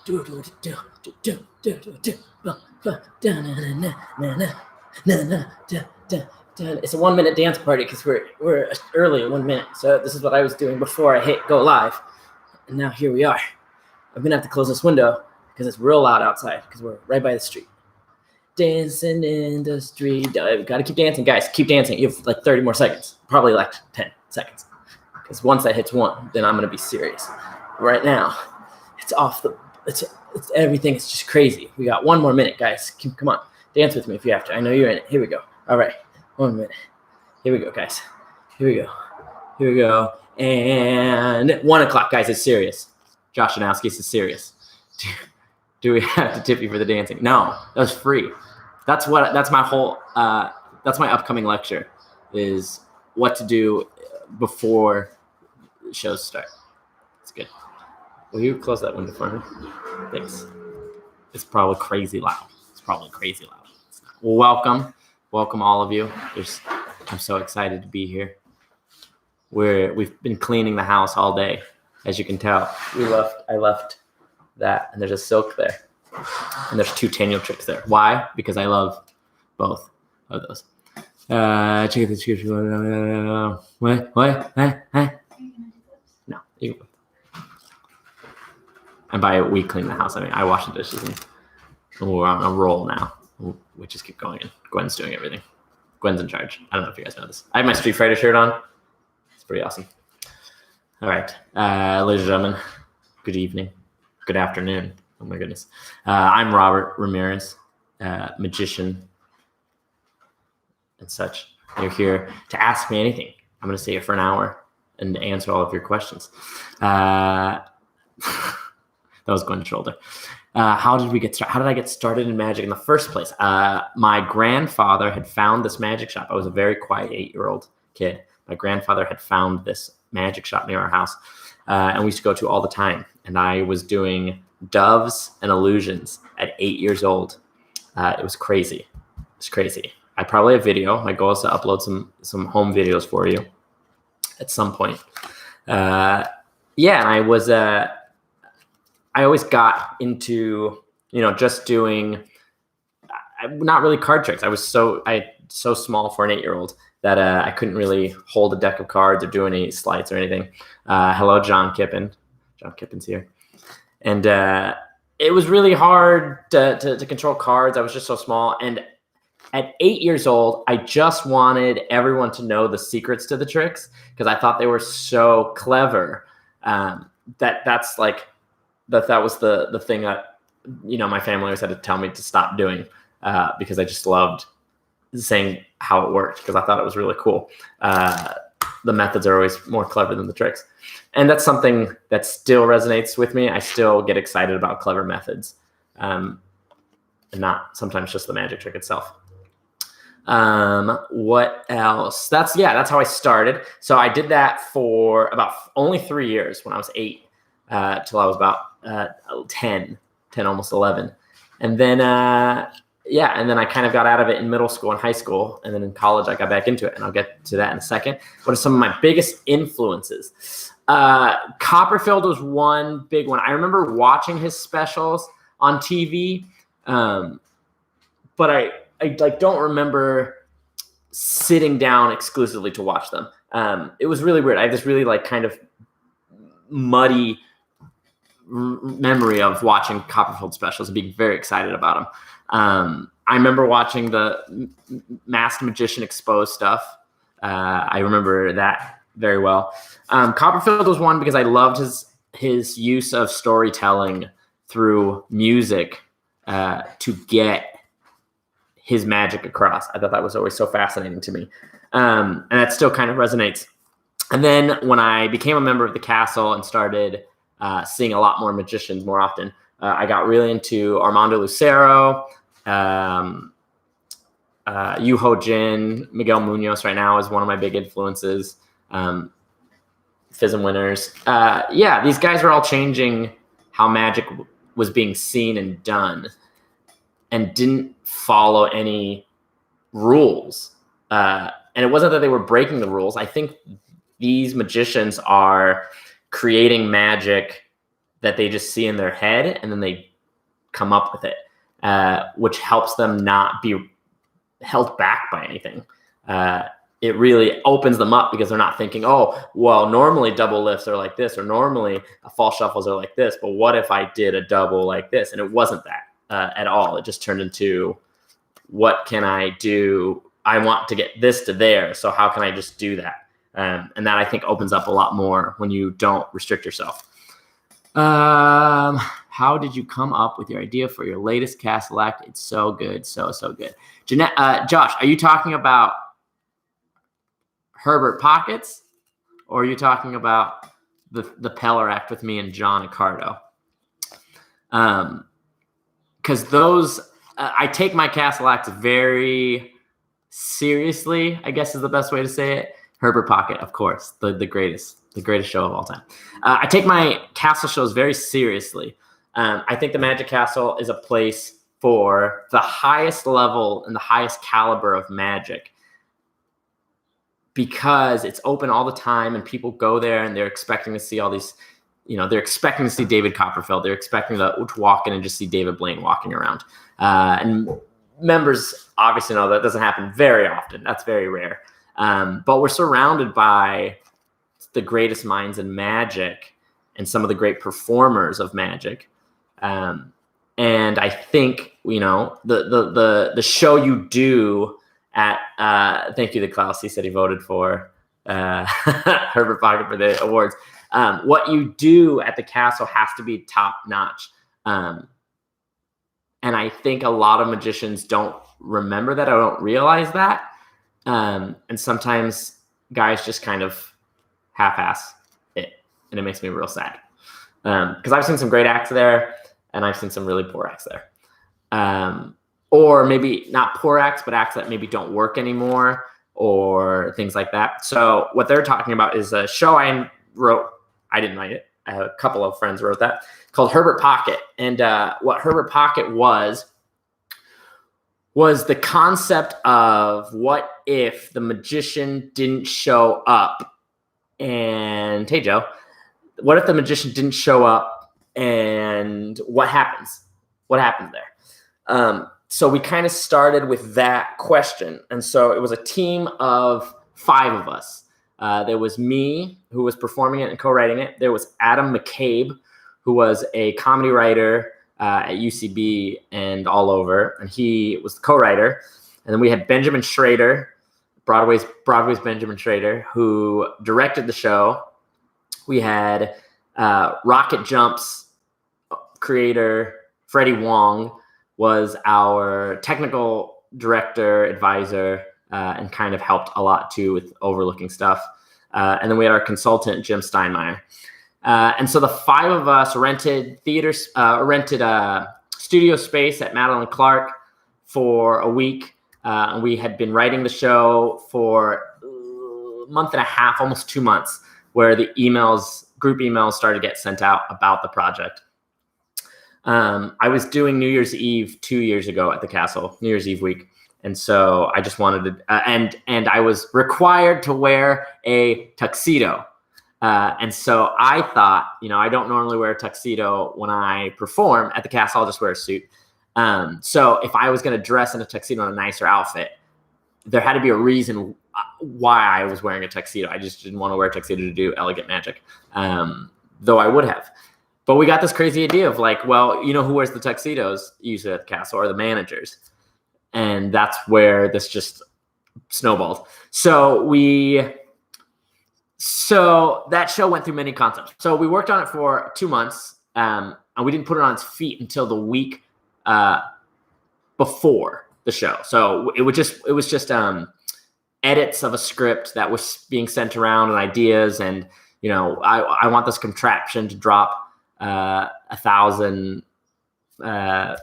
It's a 1 minute dance party because we're early in 1 minute. So this is what I was doing before I hit go live. And now here we are. I'm going to have to close this window because it's real loud outside because we're right by the street. Dancing in the street. Got to keep dancing. Guys, keep dancing. You have like 30 more seconds. Probably like 10 seconds. Because once that hits 1, then I'm going to be serious. Right now, it's off the... It's everything is just crazy. We got 1 more minute, guys. Come on. Dance with me if you have to. I know you're in it. Here we go. All right. 1 minute. Here we go, guys. Here we go. Here we go. And 1 o'clock, guys. It's serious. Josh Janowski, it's serious. Do we have to tip you for the dancing? No, that was free. That's my whole, that's my upcoming lecture is what to do before shows start. It's good. Will you close that window for me? Thanks. It's probably crazy loud. Well, welcome all of you. I'm so excited to be here. We've been cleaning the house all day, as you can tell. I left that, and there's a silk there, and there's 2 Tenniel tricks there. Why? Because I love both of those. Check the script. What? No, you. And by we clean the house, I mean I wash the dishes, and we're on a roll now. We just keep going, and Gwen's doing everything. Gwen's in charge. I don't know if you guys know this. I have my Street Fighter shirt on. It's pretty awesome. All right, ladies and gentlemen, good evening, good afternoon. Oh my goodness. I'm Robert Ramirez, magician and such. You're here to ask me anything. I'm going to stay here for an hour and answer all of your questions. That was Gwen's shoulder. How did we get started? How did I get started in magic in the first place? My grandfather had found this magic shop. I was a very quiet 8-year-old kid. My grandfather had found this magic shop near our house, and we used to go to all the time. And I was doing doves and illusions at 8 years old. It was crazy. It's crazy. I probably have video. My goal is to upload some home videos for you at some point. And I always got into, just doing, not really card tricks. I was so small for an 8-year-old that I couldn't really hold a deck of cards or do any sleights or anything. Hello, John Kippen. John Kippen's here. And it was really hard to control cards. I was just so small. And at 8 years old, I just wanted everyone to know the secrets to the tricks because I thought they were so clever. That was the thing that, my family always had to tell me to stop doing because I just loved saying how it worked because I thought it was really cool. The methods are always more clever than the tricks. And that's something that still resonates with me. I still get excited about clever methods and not sometimes just the magic trick itself. What else? That's how I started. So I did that for about only 3 years when I was 8 till I was about 10, almost 11. And then, and then I kind of got out of it in middle school and high school. And then in college, I got back into it. And I'll get to that in a second. What are some of my biggest influences? Copperfield was one big one. I remember watching his specials on TV, but I don't remember sitting down exclusively to watch them. It was really weird. I have this really kind of muddy memory of watching Copperfield specials and being very excited about them. I remember watching the Masked Magician Exposed stuff. I remember that very well. Copperfield was one because I loved his use of storytelling through music to get his magic across. I thought that was always so fascinating to me. And that still kind of resonates. And then when I became a member of the castle and started seeing a lot more magicians more often, I got really into Armando Lucero, Yu Ho Jin, Miguel Munoz right now is one of my big influences. FISM winners. These guys were all changing how magic was being seen and done and didn't follow any rules. And it wasn't that they were breaking the rules. I think these magicians are creating magic that they just see in their head, and then they come up with it, which helps them not be held back by anything. It really opens them up because they're not thinking, oh, well, normally double lifts are like this, or normally false shuffles are like this, but what if I did a double like this? And it wasn't that at all. It just turned into, what can I do? I want to get this to there, so how can I just do that? And that, I think, opens up a lot more when you don't restrict yourself. How did you come up with your idea for your latest castle act? It's so good, so good. Josh, are you talking about Herbert Pockets, or are you talking about the Peller act with me and John Accardo? Because those, I take my castle acts very seriously, I guess is the best way to say it. Herbert Pocket, of course, the greatest show of all time. I take my castle shows very seriously. I think the Magic Castle is a place for the highest level and the highest caliber of magic, because it's open all the time and people go there and they're expecting to see all these, they're expecting to see David Copperfield. They're expecting to walk in and just see David Blaine walking around. And members obviously know that doesn't happen very often. That's very rare. But we're surrounded by the greatest minds in magic and some of the great performers of magic. And I think, the show you do at, thank you to Klaus. He said he voted for Herbert Pocket for the awards. What you do at the castle has to be top notch. And I think a lot of magicians don't remember that. I don't realize that. And sometimes guys just kind of half-ass it, and it makes me real sad. Because I've seen some great acts there, and I've seen some really poor acts there. Or maybe not poor acts, but acts that maybe don't work anymore, or things like that. So what they're talking about is a show I wrote. I didn't write it. A couple of friends wrote that, called Herbert Pocket. And what Herbert Pocket was the concept of, what if the magician didn't show up? And hey, Joe, what if the magician didn't show up, and what happens? What happens there? So we kind of started with that question. And so it was a team of 5 of us. There was me, who was performing it and co-writing it. There was Adam McCabe, who was a comedy writer at UCB and all over, and he was the co-writer. And then we had Benjamin Schrader, Broadway's Benjamin Schrader, who directed the show. We had Rocket Jumps creator Freddie Wong was our technical director, advisor, and kind of helped a lot too with overlooking stuff. And then we had our consultant, Jim Steinmeier. And so the 5 of us rented studio space at Madeline Clark for a week. And we had been writing the show for a month and a half, almost 2 months, where the group emails started to get sent out about the project. I was doing New Year's Eve 2 years ago at the castle, New Year's Eve week. And so I just wanted to, and I was required to wear a tuxedo. And so I thought, I don't normally wear a tuxedo when I perform at the castle. I'll just wear a suit. So if I was going to dress in a tuxedo in a nicer outfit, there had to be a reason why I was wearing a tuxedo. I just didn't want to wear a tuxedo to do elegant magic, though I would have. But we got this crazy idea of like, well, who wears the tuxedos usually at the castle are the managers. And that's where this just snowballed. So that show went through many concepts. So we worked on it for 2 months, and we didn't put it on its feet until the week before the show. So it was just edits of a script that was being sent around and ideas. And, I want this contraption to drop 1,000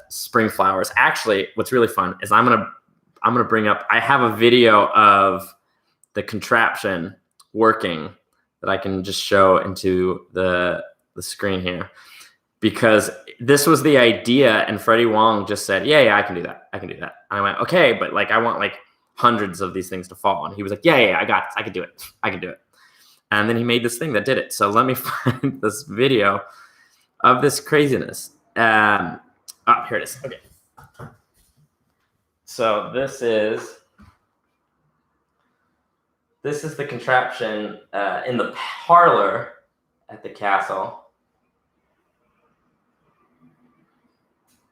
spring flowers. Actually, what's really fun is I'm gonna bring up. I have a video of the contraption working that I can just show into the screen here, because this was the idea, and Freddie Wong just said, "Yeah, I can do that. I can do that." And I went, "Okay, but I want hundreds of these things to fall." And he was like, "Yeah, I got this. I can do it. I can do it." And then he made this thing that did it. So let me find this video of this craziness. Here it is. Okay. So this is the contraption in the parlor at the castle.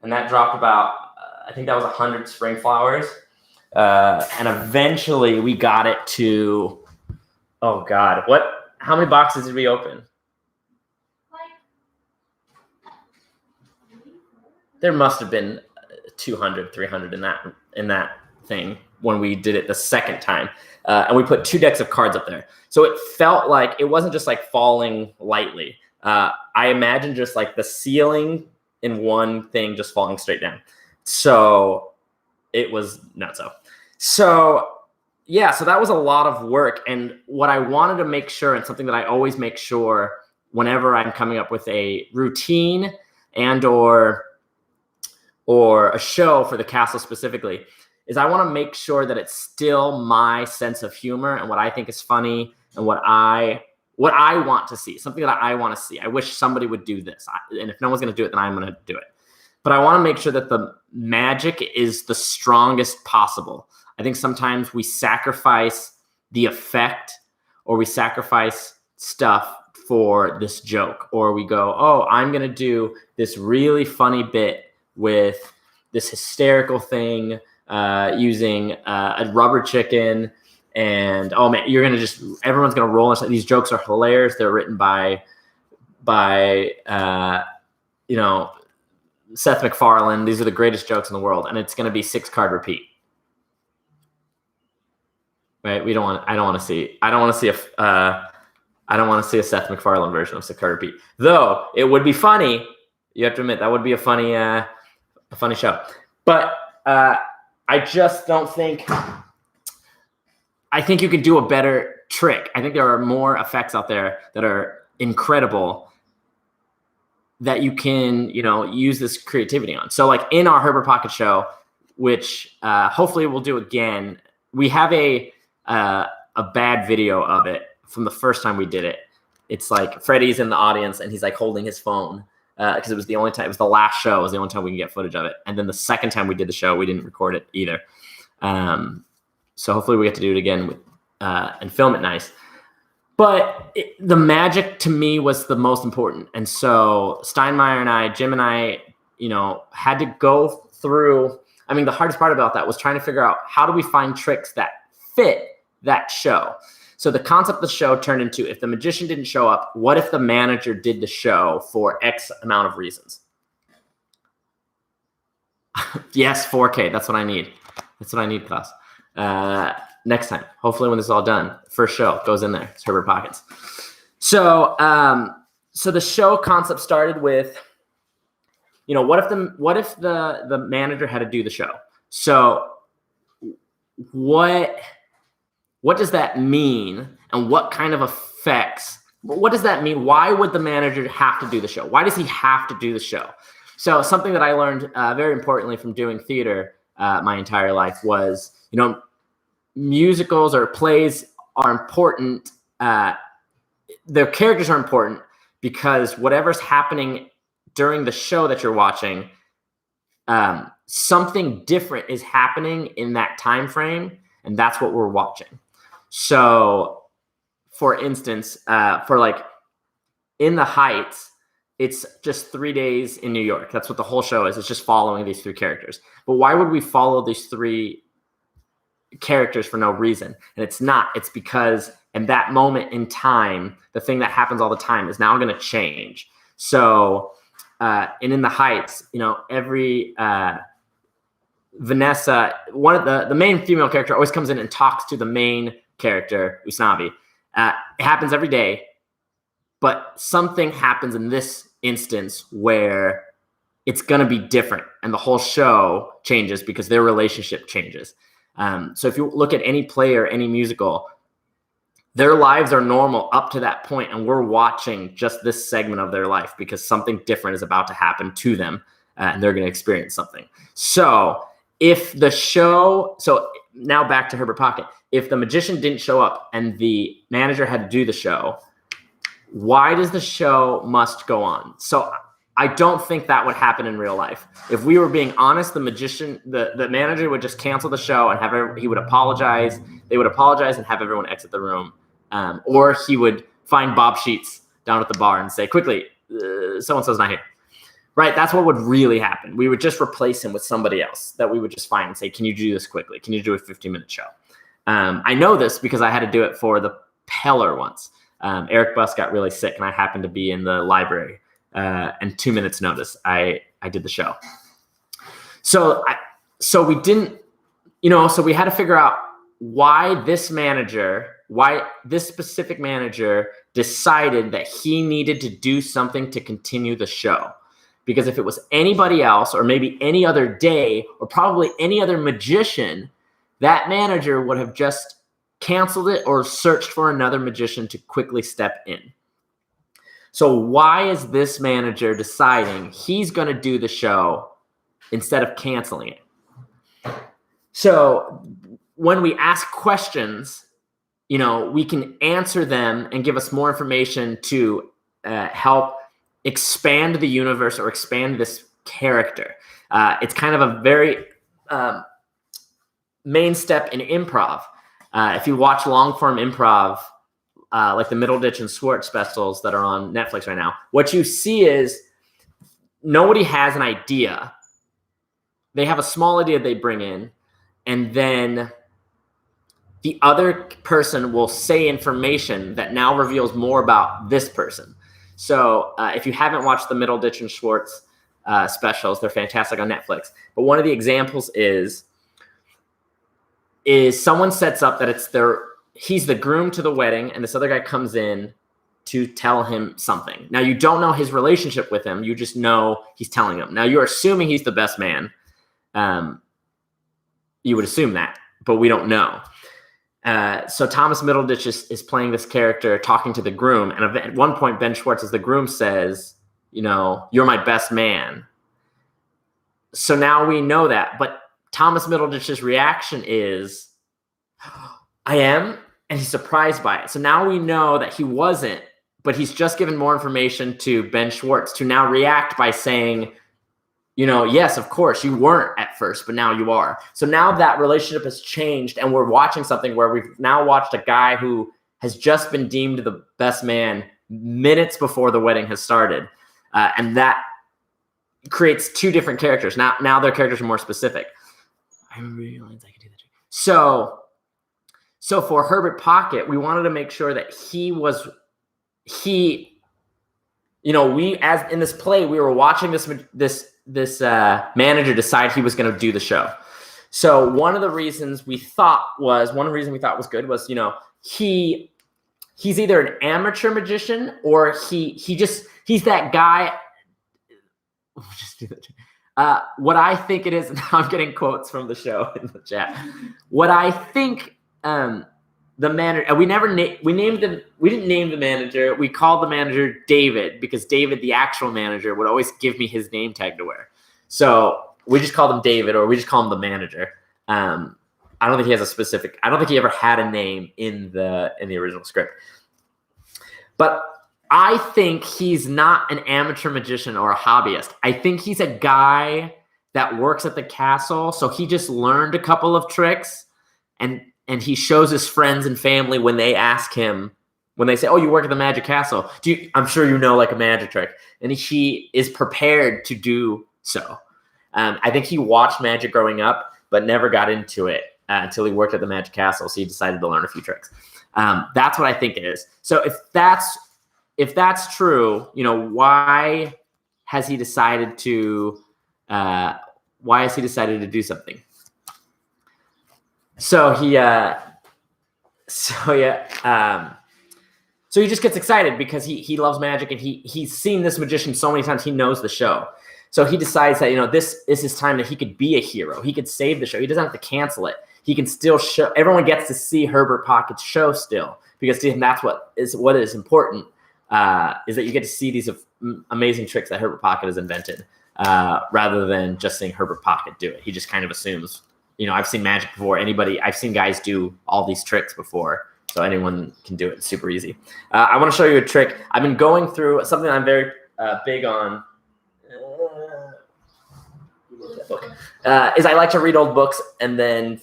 And that dropped about, I think that was 100 spring flowers. And eventually we got it to, oh God, how many boxes did we open? There must have been 200, 300 in that thing when we did it the second time. And we put 2 decks of cards up there. So it felt like, it wasn't just like falling lightly. I imagine just like the ceiling in one thing just falling straight down. So it was nutso. So yeah, so that was a lot of work. And what I wanted to make sure, and something that I always make sure whenever I'm coming up with a routine and or a show for the castle specifically, is I want to make sure that it's still my sense of humor and what I think is funny and what I want to see, something that I want to see. I wish somebody would do this. And if no one's going to do it, then I'm going to do it. But I want to make sure that the magic is the strongest possible. I think sometimes we sacrifice the effect, or we sacrifice stuff for this joke, or we go, oh, I'm going to do this really funny bit with this hysterical thing using a rubber chicken. And oh man, everyone's gonna roll. These jokes are hilarious. They're written by Seth MacFarlane. These are the greatest jokes in the world, and it's gonna be 6-card repeat. Right? I don't want to see a Seth MacFarlane version of 6-card repeat. Though it would be funny. You have to admit that would be a funny show. But I just don't think. I think you could do a better trick. I think there are more effects out there that are incredible that you can, use this creativity on. So like in our Herbert Pocket show, which hopefully we'll do again, we have a bad video of it from the first time we did it. It's like Freddie's in the audience and he's like holding his phone because it was the only time, it was the last show, it was the only time we can get footage of it. And then the second time we did the show, we didn't record it either. So hopefully we get to do it again and film it nice. But the magic to me was the most important. And so Steinmeier and I, Jim and I, had to go through. I mean, the hardest part about that was trying to figure out how do we find tricks that fit that show. So the concept of the show turned into, if the magician didn't show up, what if the manager did the show for X amount of reasons? Yes, 4K. That's what I need. That's what I need, class. Next time, hopefully when this is all done, first show goes in there. It's Herbert Pockets. So, so the show concept started with, what if the manager had to do the show? So what does that mean? And what kind of effects? What does that mean? Why would the manager have to do the show? Why does he have to do the show? So something that I learned very importantly from doing theater my entire life was, musicals or plays are important. Their characters are important because whatever's happening during the show that you're watching, something different is happening in that time frame, and that's what we're watching. So, for instance, for like In the Heights, it's just 3 days in New York. That's what the whole show is. It's just following these 3 characters. But why would we follow these 3 characters for no reason? And it's not. It's because in that moment in time, the thing that happens all the time is now going to change. So, and In the Heights, every Vanessa, one of the main female character always comes in and talks to the main character, Usnavi. It happens every day, but something happens in this instance where it's going to be different, and the whole show changes because their relationship changes. So if you look at any play or any musical, their lives are normal up to that point, and we're watching just this segment of their life because something different is about to happen to them, and they're going to experience something. So if the show, so now back to Herbert Pocket, if the magician didn't show up and the manager had to do the show, why does the show must go on? So I don't think that would happen in real life. If we were being honest, the manager would just cancel the show and he would apologize. They would apologize and have everyone exit the room. Or he would find Bob Sheets down at the bar and say, quickly, so-and-so's not here. Right? That's what would really happen. We would just replace him with somebody else that we would just find and say, can you do this quickly? Can you do a 15-minute show? I know this because I had to do it for the Peller once. Eric Buss got really sick and I happened to be in the library. And 2 minutes notice, I did the show. So we didn't, so we had to figure out why this specific manager decided that he needed to do something to continue the show. Because if it was anybody else, or maybe any other day, or probably any other magician, that manager would have just canceled it or searched for another magician to quickly step in. So why is this manager deciding he's going to do the show instead of canceling it? So when we ask questions, we can answer them and give us more information to help expand the universe or expand this character. It's kind of a very main step in improv. If you watch long-form improv, like the Middleditch and Schwartz specials that are on Netflix right now, what you see is nobody has an idea. They have a small idea they bring in, and then the other person will say information that now reveals more about this person. So if you haven't watched the Middleditch and Schwartz specials, they're fantastic on Netflix. But one of the examples is someone sets up that he's the groom to the wedding, and this other guy comes in to tell him something. Now, you don't know his relationship with him. You just know he's telling him. Now, you're assuming he's the best man. You would assume that, but we don't know. So Thomas Middleditch is playing this character, talking to the groom. And at one point, Ben Schwartz, as the groom, says, you're my best man. So now we know that. But Thomas Middleditch's reaction is, I am, and he's surprised by it. So now we know that he wasn't, but he's just given more information to Ben Schwartz to now react by saying, yes, of course, you weren't at first, but now you are. So now that relationship has changed, and we're watching something where we've now watched a guy who has just been deemed the best man minutes before the wedding has started. And that creates two different characters. Now their characters are more specific. I realized I could do that. So for Herbert Pocket, we wanted to make sure that as in this play, we were watching this manager decide he was going to do the show. So one of the reasons we thought was good was, he's either an amateur magician or he's that guy. We'll just do that. What I think it is, now I'm getting quotes from the show in the chat. What I think the manager, we didn't name the manager. We called the manager David because David, the actual manager, would always give me his name tag to wear. So we just called him David, or we just call him the manager. I don't think he has I don't think he ever had a name in the original script. But I think he's not an amateur magician or a hobbyist. I think he's a guy that works at the castle. So he just learned a couple of tricks, and he shows his friends and family when they ask him, when they say, oh, you work at the Magic Castle. I'm sure you know like a magic trick. And he is prepared to do so. I think he watched magic growing up, but never got into it until he worked at the Magic Castle. So he decided to learn a few tricks. That's what I think it is. So if that's true, why has he decided to do something? So he just gets excited because he loves magic, and he's seen this magician so many times. He knows the show. So he decides that, this is his time that he could be a hero. He could save the show. He doesn't have to cancel it. He can still show. Everyone gets to see Herbert Pocket's show still, because to him, that's what is important, is that you get to see these amazing tricks that Herbert Pocket has invented, rather than just seeing Herbert Pocket do it. He just kind of assumes, I've seen magic before. I've seen guys do all these tricks before, so anyone can do it. It's super easy. I want to show you a trick. I've been going through something I'm very big on Is I like to read old books and then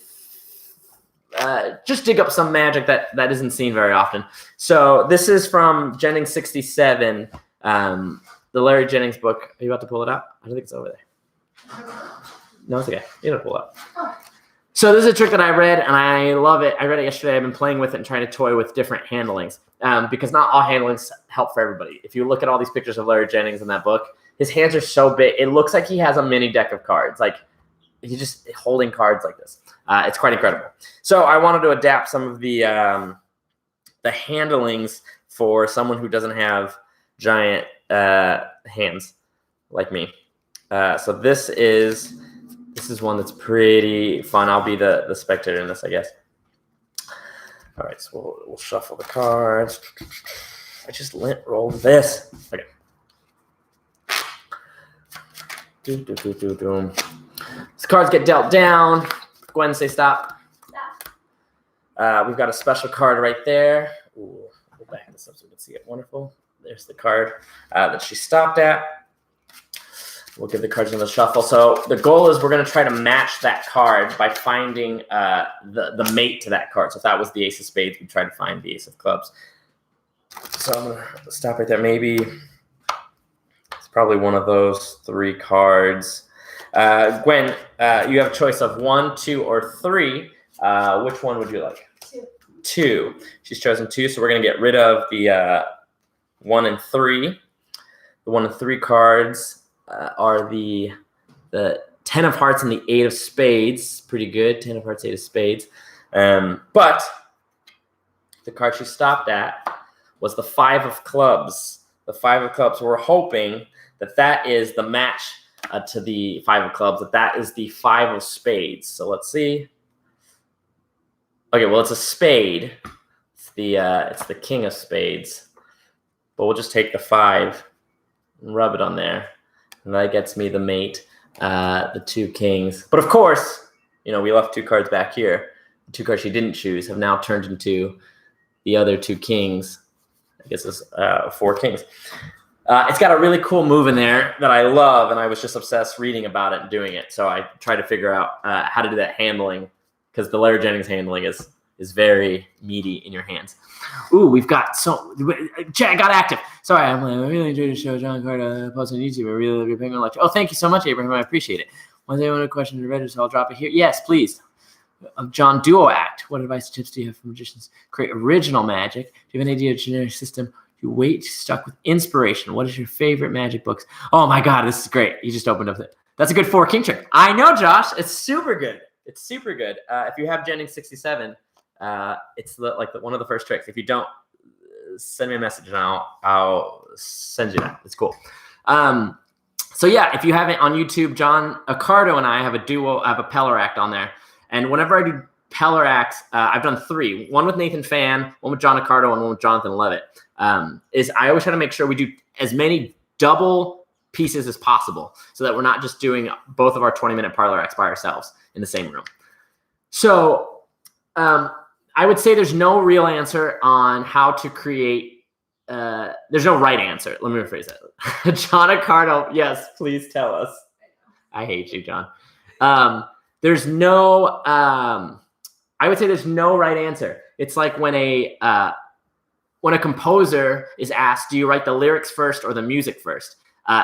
just dig up some magic that isn't seen very often. So this is from Jennings 67, the Larry Jennings book. Are you about to pull it out? I don't think it's over there. No, it's okay. You don't pull it out. So this is a trick that I read, and I love it. I read it yesterday. I've been playing with it and trying to toy with different handlings because not all handlings help for everybody. If you look at all these pictures of Larry Jennings in that book, his hands are so big. It looks like he has a mini deck of cards. Like he's just holding cards like this. It's quite incredible. So I wanted to adapt some of the handlings for someone who doesn't have giant hands like me. So this is one that's pretty fun. I'll be the spectator in this, I guess. All right, so we'll shuffle the cards. I just rolled this. Okay. So cards get dealt down. Gwen, say stop. Stop. We've got a special card right there. Ooh, we'll back this up so we can see it. Wonderful. There's the card that she stopped at. We'll give the cards another shuffle. So the goal is we're going to try to match that card by finding the mate to that card. So if that was the ace of spades, we try to find the ace of clubs. So I'm going to stop right there. Maybe it's probably one of those three cards. Gwen, you have a choice of 1, 2, or 3. Which one would you like? 2. She's chosen 2, so we're going to get rid of the 1 and 3. The 1 and 3 cards are the 10 of hearts and the 8 of spades. Pretty good, 10 of hearts, 8 of spades. But the card she stopped at was the 5 of clubs. The 5 of clubs, we're hoping that is the match to the 5 of clubs, that is the 5 of spades. So let's see. Okay, well, it's a spade. It's the king of spades. But we'll just take the 5 and rub it on there. And that gets me the mate, the 2 kings. But of course, we left 2 cards back here. The 2 cards she didn't choose have now turned into the other 2 kings. I guess it's 4 kings. It's got a really cool move in there that I love, and I was just obsessed reading about it and doing it. So I tried to figure out how to do that handling, because the Larry Jennings handling is very meaty in your hands. Ooh, we've got chat got active. Sorry, I really enjoyed the show. John Carter post on YouTube. I really love your Penguin lecture. Oh, thank you so much, Abraham. I appreciate it. Once anyone has a question to Reddit, so I'll drop it here. Yes, please. John, duo act. What advice or tips do you have for magicians? Create original magic. Do you have an idea of generic system? You wait stuck with inspiration. What is your favorite magic books? Oh my God, this is great. You just opened up it. That's a good 4 king trick. I know, Josh. It's super good. It's super good. If you have Jennings 67, it's one of the first tricks. If you don't, send me a message and I'll send you that. It's cool. So yeah, if you haven't on YouTube, John Accardo and I have a duo. I have a Peller act on there, and whenever I do Peller acts, I've done 3. One with Nathan Fan, one with John Accardo, and one with Jonathan Levitt. Is I always try to make sure we do as many double pieces as possible so that we're not just doing both of our 20-minute parlor acts by ourselves in the same room. So I would say there's no real answer on how to create. There's no right answer. Let me rephrase that. John Accardo, yes, please tell us. I hate you, John. There's no. I would say there's no right answer. It's like when a composer is asked, do you write the lyrics first or the music first?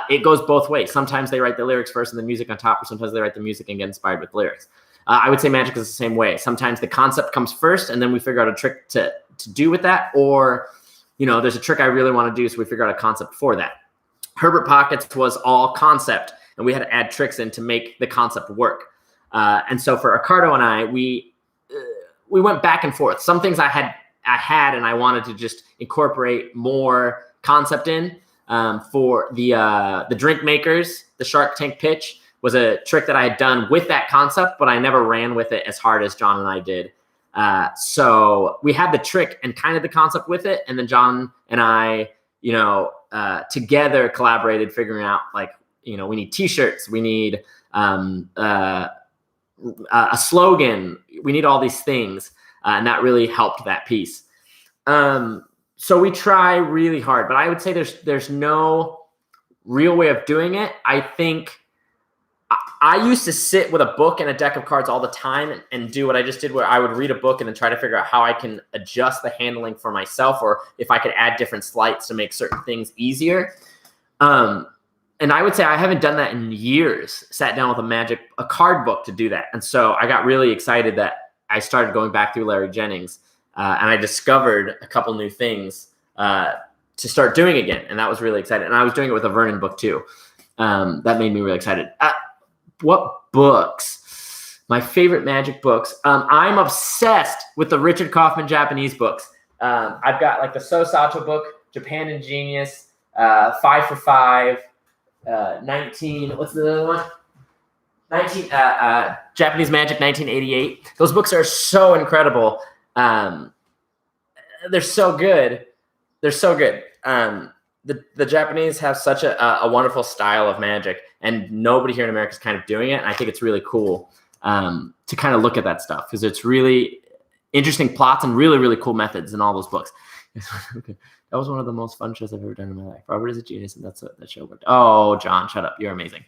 It goes both ways. Sometimes they write the lyrics first and the music on top, or sometimes they write the music and get inspired with lyrics. I would say magic is the same way. Sometimes the concept comes first and then we figure out a trick to do with that. Or, there's a trick I really want to do, so we figure out a concept for that. Herbert Pockets was all concept, and we had to add tricks in to make the concept work. And so for Accardo and I, we went back and forth. Some things I had and I wanted to just incorporate more concept in. For the drink makers, the Shark Tank pitch was a trick that I had done with that concept, but I never ran with it as hard as John and I did. So we had the trick and kind of the concept with it, and then John and I, together collaborated, figuring out we need T-shirts, we need a slogan, we need all these things, and that really helped that piece. So we try really hard, but I would say there's no real way of doing it, I think I used to sit with a book and a deck of cards all the time and do what I just did, where I would read a book and then try to figure out how I can adjust the handling for myself, or if I could add different sleights to make certain things easier. And I would say I haven't done that in years, sat down with a card book to do that. And so I got really excited that I started going back through Larry Jennings, and I discovered a couple new things to start doing again. And that was really exciting. And I was doing it with a Vernon book too. That made me really excited. What books? My favorite magic books. I'm obsessed with the Richard Kaufman Japanese books. I've got like the So Sato book, Japan Ingenious, 5 for 5, 19. What's the other one? 19. Japanese Magic 1988. Those books are so incredible. They're so good. They're so good. The Japanese have such a wonderful style of magic, and nobody here in America is kind of doing it. And I think it's really cool to kind of look at that stuff, because it's really interesting plots and really, really cool methods in all those books. That was one of the most fun shows I've ever done in my life. Robert is a genius, and that show worked. Oh, John, shut up. You're amazing.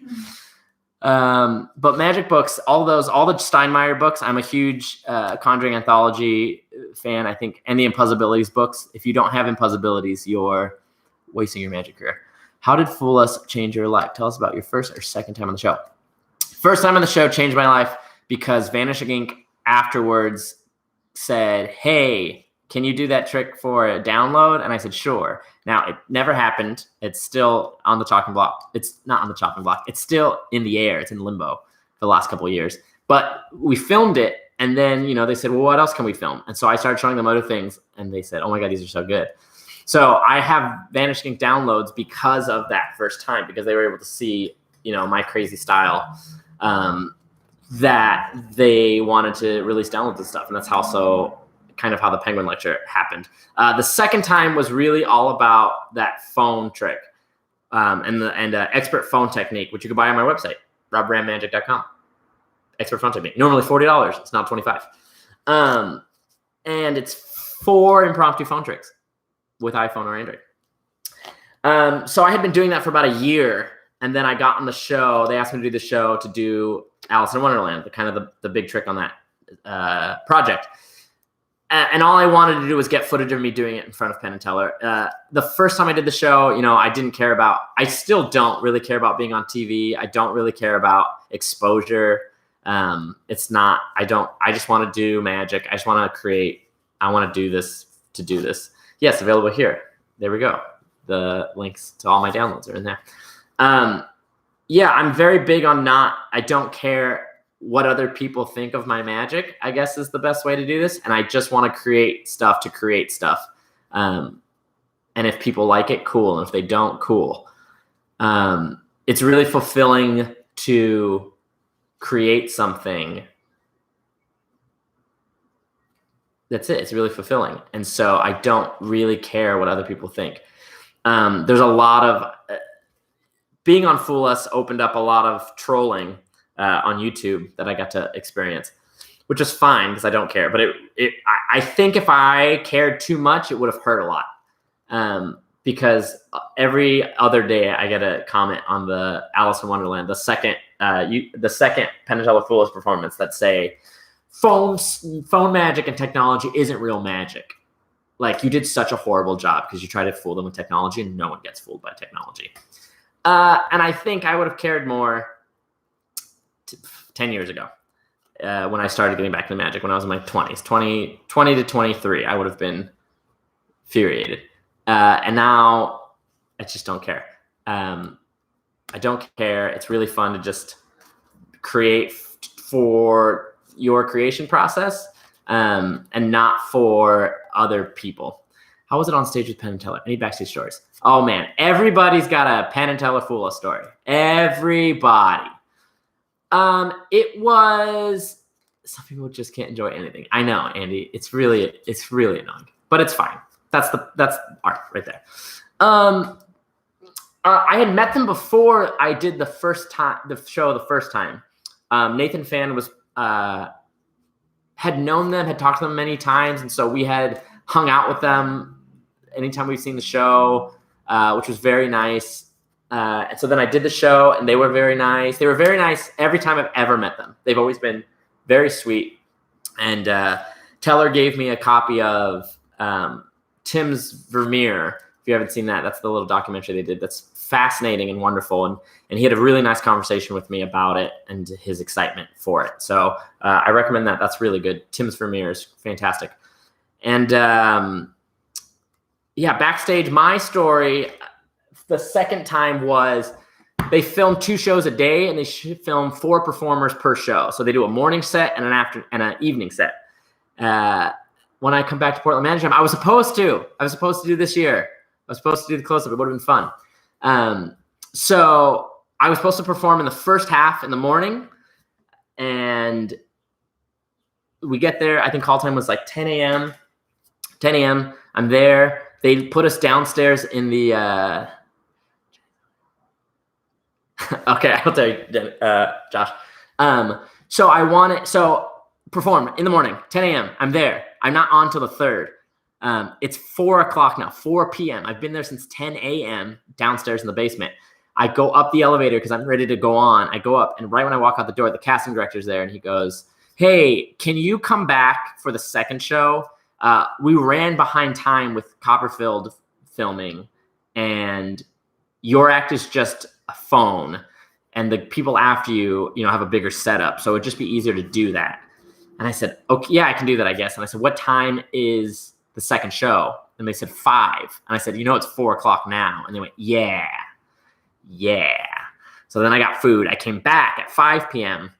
But magic books, all the Steinmeier books, I'm a huge Conjuring Anthology fan, I think, and the Impossibilities books. If you don't have Impossibilities, you're wasting your magic career. How did Fool Us change your life? Tell us about your first or second time on the show. First time on the show changed my life because Vanishing Ink afterwards said, hey, can you do that trick for a download? And I said, sure. Now, it never happened. It's still on the chopping block. It's not on the chopping block. It's still in the air. It's in limbo for the last couple of years. But we filmed it, and then, they said, well, what else can we film? And so I started showing them other things, and they said, oh my God, these are so good. So I have Vanishing Ink downloads because of that first time, because they were able to see, my crazy style, that they wanted to release downloads and stuff. And that's also kind of how the Penguin lecture happened. The second time was really all about that phone trick, and expert phone technique, which you can buy on my website, robbrandmagic.com. Expert phone technique. Normally $40. It's now $25. And it's 4 impromptu phone tricks with iPhone or Android. So I had been doing that for about a year, and then I got on the show. They asked me to do the show to do Alice in Wonderland, the big trick on that project. And all I wanted to do was get footage of me doing it in front of Penn and Teller. The first time I did the show, I still don't really care about being on TV. I don't really care about exposure. I just want to do magic. I just want to create. I want to do this to do this. Yes, available here. There we go. The links to all my downloads are in there. I'm very big on I don't care what other people think of my magic, I guess is the best way to do this. And I just want to create stuff to create stuff. And if people like it, cool. And if they don't, cool. It's really fulfilling to create something. That's it. It's really fulfilling. And so I don't really care what other people think. There's a lot of being on Fool Us opened up a lot of trolling on YouTube that I got to experience, which is fine because I don't care. But I think if I cared too much, it would have hurt a lot. Because every other day I get a comment on the Alice in Wonderland, the second Penn and Teller Fool Us performance, that say phone magic and technology isn't real magic. Like, you did such a horrible job because you try to fool them with technology, and no one gets fooled by technology. And I think I would have cared more 10 years ago when I started getting back into magic, when I was in my 20s, 20 to 23, I would have been infuriated. And now I just don't care. I don't care. It's really fun to just create for your creation process, and not for other people. How was it on stage with Penn and Teller? Any backstage stories? Oh man, everybody's got a Penn and Teller Fool Us story. Everybody. It was, some people just can't enjoy anything. I know, Andy. It's really annoying, but it's fine. That's art right there. I had met them before I did the show the first time. Nathan Fan was had known them, had talked to them many times, and so we had hung out with them anytime we've seen the show, which was very nice. And so then I did the show, and they were very nice. They were very nice every time I've ever met them. They've always been very sweet. And Teller gave me a copy of Tim's Vermeer. If you haven't seen that, that's the little documentary they did. That's fascinating and wonderful. And he had a really nice conversation with me about it and his excitement for it. So I recommend that. That's really good. Tim's Vermeer is fantastic. And Backstage, my story, the second time was they film 2 shows a day, and they film 4 performers per show. So they do a morning set and an evening set. When I come back to Portland Management, I was supposed to do this year. I was supposed to do the close-up. It would have been fun. So I was supposed to perform in the first half in the morning, and we get there. I think call time was like 10 a.m. 10 a.m. I'm there. They put us downstairs in the okay, I'll tell you, Josh. So perform in the morning, 10 a.m. I'm there. I'm not on till the 3rd. It's 4 o'clock now, 4 p.m. I've been there since 10 a.m. downstairs in the basement. I go up the elevator because I'm ready to go on. I go up, and right when I walk out the door, the casting director's there, and he goes, "Hey, can you come back for the second show? We ran behind time with Copperfield filming, and your act is just a phone, and the people after you, have a bigger setup, so it'd just be easier to do that." And I said, "Okay, yeah, I can do that, I guess." And I said, "What time is the second show?" And they said 5. And I said, "It's 4 o'clock now." And they went, yeah. So then I got food. I came back at 5 p.m.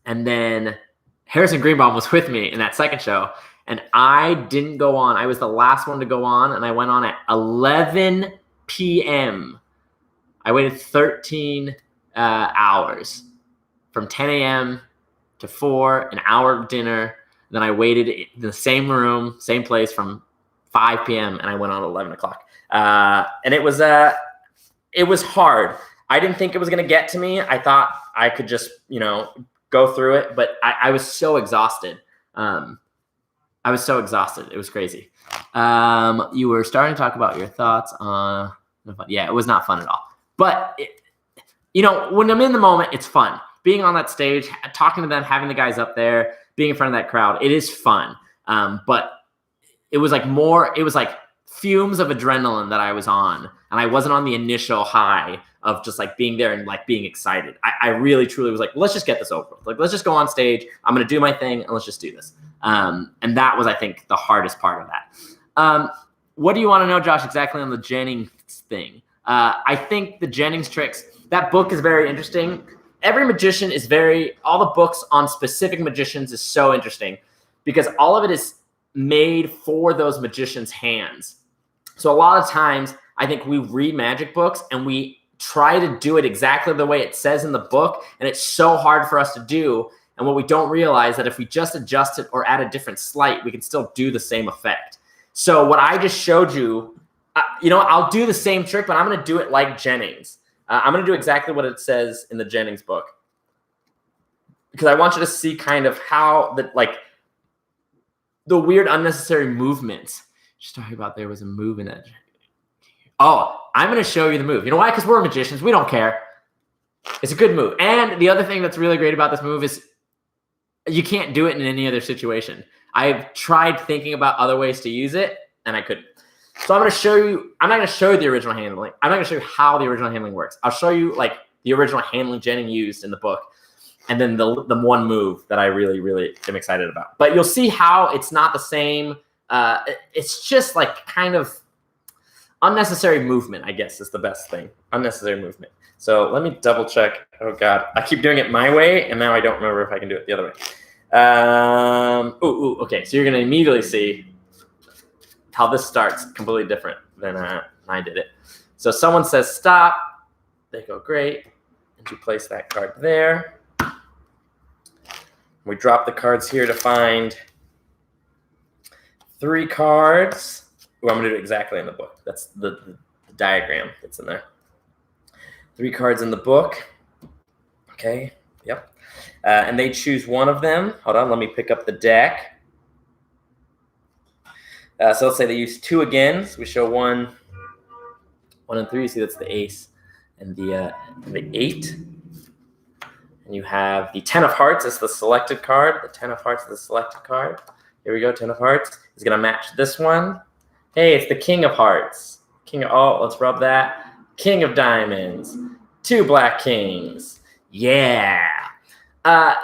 And then Harrison Greenbaum was with me in that second show. And I didn't go on. I was the last one to go on. And I went on at 11 p.m. I waited 13 hours from 10 a.m. to 4, an hour of dinner. Then I waited in the same room, same place from 5 p.m. and I went on at 11 o'clock. And it was hard. I didn't think it was going to get to me. I thought I could just, go through it, but I was so exhausted. It was crazy. You were starting to talk about your thoughts on, it was not fun at all. But, when I'm in the moment, it's fun. Being on that stage, talking to them, having the guys up there, being in front of that crowd, it is fun. But it was like fumes of adrenaline that I was on. And I wasn't on the initial high of just like being there and like being excited. I really, truly was like, let's just get this over with. Like, let's just go on stage. I'm going to do my thing and let's just do this. And that was, I think, the hardest part of that. What do you want to know, Josh, exactly on the Jennings thing? I think the Jennings tricks, that book is very interesting. Every magician is all the books on specific magicians is so interesting because all of it is made for those magicians' hands. So a lot of times I think we read magic books and we try to do it exactly the way it says in the book. And it's so hard for us to do. And what we don't realize that if we just adjust it or add a different sleight, we can still do the same effect. So what I just showed you, I'll do the same trick, but I'm going to do it like Jennings. I'm going to do exactly what it says in the Jennings book because I want you to see kind of how the weird unnecessary movements. Just talking about there was a move in that. Oh, I'm going to show you the move. You know why? Because we're magicians. We don't care. It's a good move. And the other thing that's really great about this move is you can't do it in any other situation. I've tried thinking about other ways to use it, and I couldn't. So I'm going to show you. I'm not going to show you the original handling. I'm not going to show you how the original handling works. I'll show you like the original handling Jennings used in the book, and then the one move that I really, really am excited about. But you'll see how it's not the same. It's just like kind of unnecessary movement, I guess, is the best thing. Unnecessary movement. So let me double check. Oh God, I keep doing it my way, and now I don't remember if I can do it the other way. Okay. So you're going to immediately see how this starts completely different than I did it. So someone says stop. They go, great. And you place that card there. We drop the cards here to find 3 cards. I'm going to do it exactly in the book. That's the diagram that's in there. 3 cards in the book. Okay. Yep. And they choose one of them. Hold on. Let me pick up the deck. So let's say they use 2 again. So we show 1, 1, and 3. You see, that's the ace. and the 8. And you have the 10 of hearts as the selected card. The 10 of hearts is the selected card. Here we go, 10 of hearts is going to match this one. Hey, it's the king of hearts. Let's rub that. King of diamonds. 2 black kings. Yeah.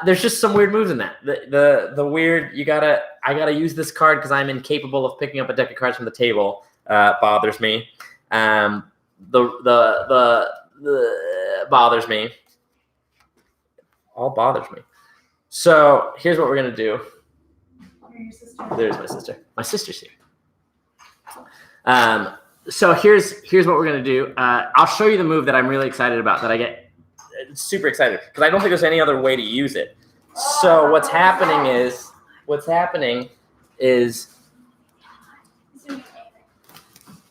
There's just some weird moves in that. The weird, I gotta use this card because I'm incapable of picking up a deck of cards from the table. Bothers me. The bothers me. All bothers me. So here's what we're gonna do. There's my sister. My sister's here. So here's what we're gonna do. I'll show you the move that I'm really excited about. That I get super excited because I don't think there's any other way to use it. So what's happening is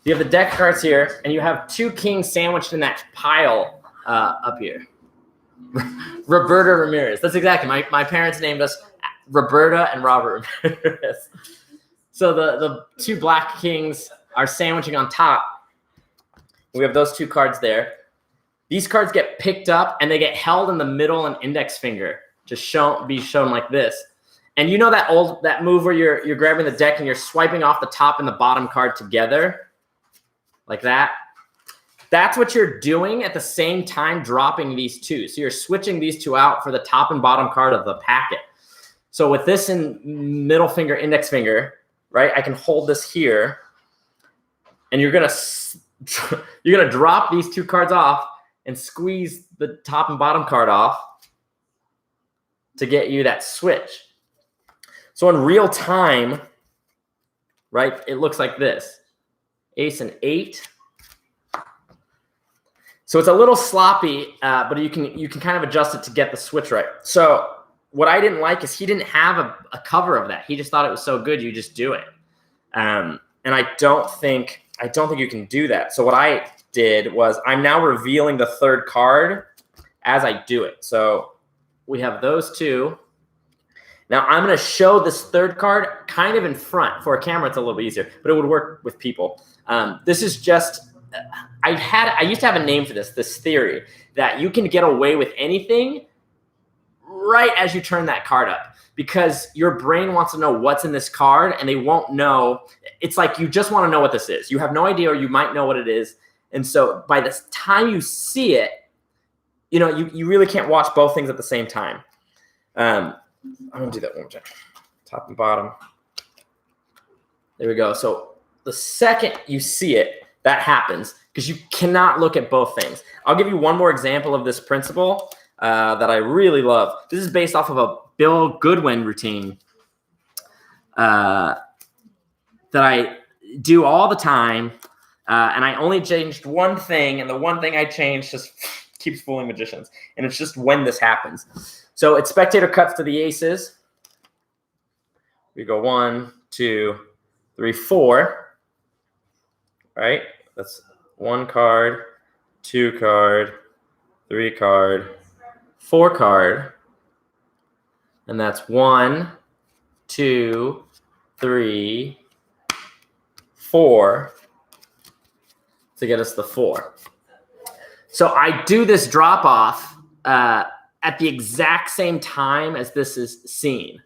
you have the deck cards here, and you have 2 kings sandwiched in that pile up here. Roberta Ramirez. That's exactly. My parents named us Roberta and Robert Ramirez. So the 2 black kings are sandwiching on top. We have those 2 cards there. These cards get picked up and they get held in the middle and index finger to be shown like this. And you know that move where you're grabbing the deck and you're swiping off the top and the bottom card together like that? That's what you're doing at the same time dropping these 2. So you're switching these 2 out for the top and bottom card of the packet. So with this in middle finger, index finger, right, I can hold this here, and you're gonna drop these 2 cards off and squeeze the top and bottom card off to get you that switch. So in real time, right, it looks like this. Ace and 8. So it's a little sloppy, but you can kind of adjust it to get the switch right. So what I didn't like is he didn't have a cover of that. He just thought it was so good, you just do it. And I don't think you can do that. So what I did was I'm now revealing the 3rd card as I do it. So we have those 2. Now I'm going to show this 3rd card kind of in front. For a camera, it's a little bit easier, but it would work with people. This is just, I used to have a name for this theory that you can get away with anything right as you turn that card up, because your brain wants to know what's in this card and they won't know. It's like you just want to know what this is. You have no idea, or you might know what it is. And so by the time you see it, you really can't watch both things at the same time. I'm going to do that one more time. Top and bottom. There we go. So the second you see it, that happens because you cannot look at both things. I'll give you one more example of this principle that I really love. This is based off of a Bill Goodwin routine that I do all the time. And I only changed one thing, and the one thing I changed just keeps fooling magicians. And it's just when this happens. So it's spectator cuts to the aces. We go 1, 2, 3, 4. Right? That's 1 card, 2 card, 3 card, 4 card. And that's 1, 2, 3, 4 to get us the 4. So I do this drop off at the exact same time as this is seen.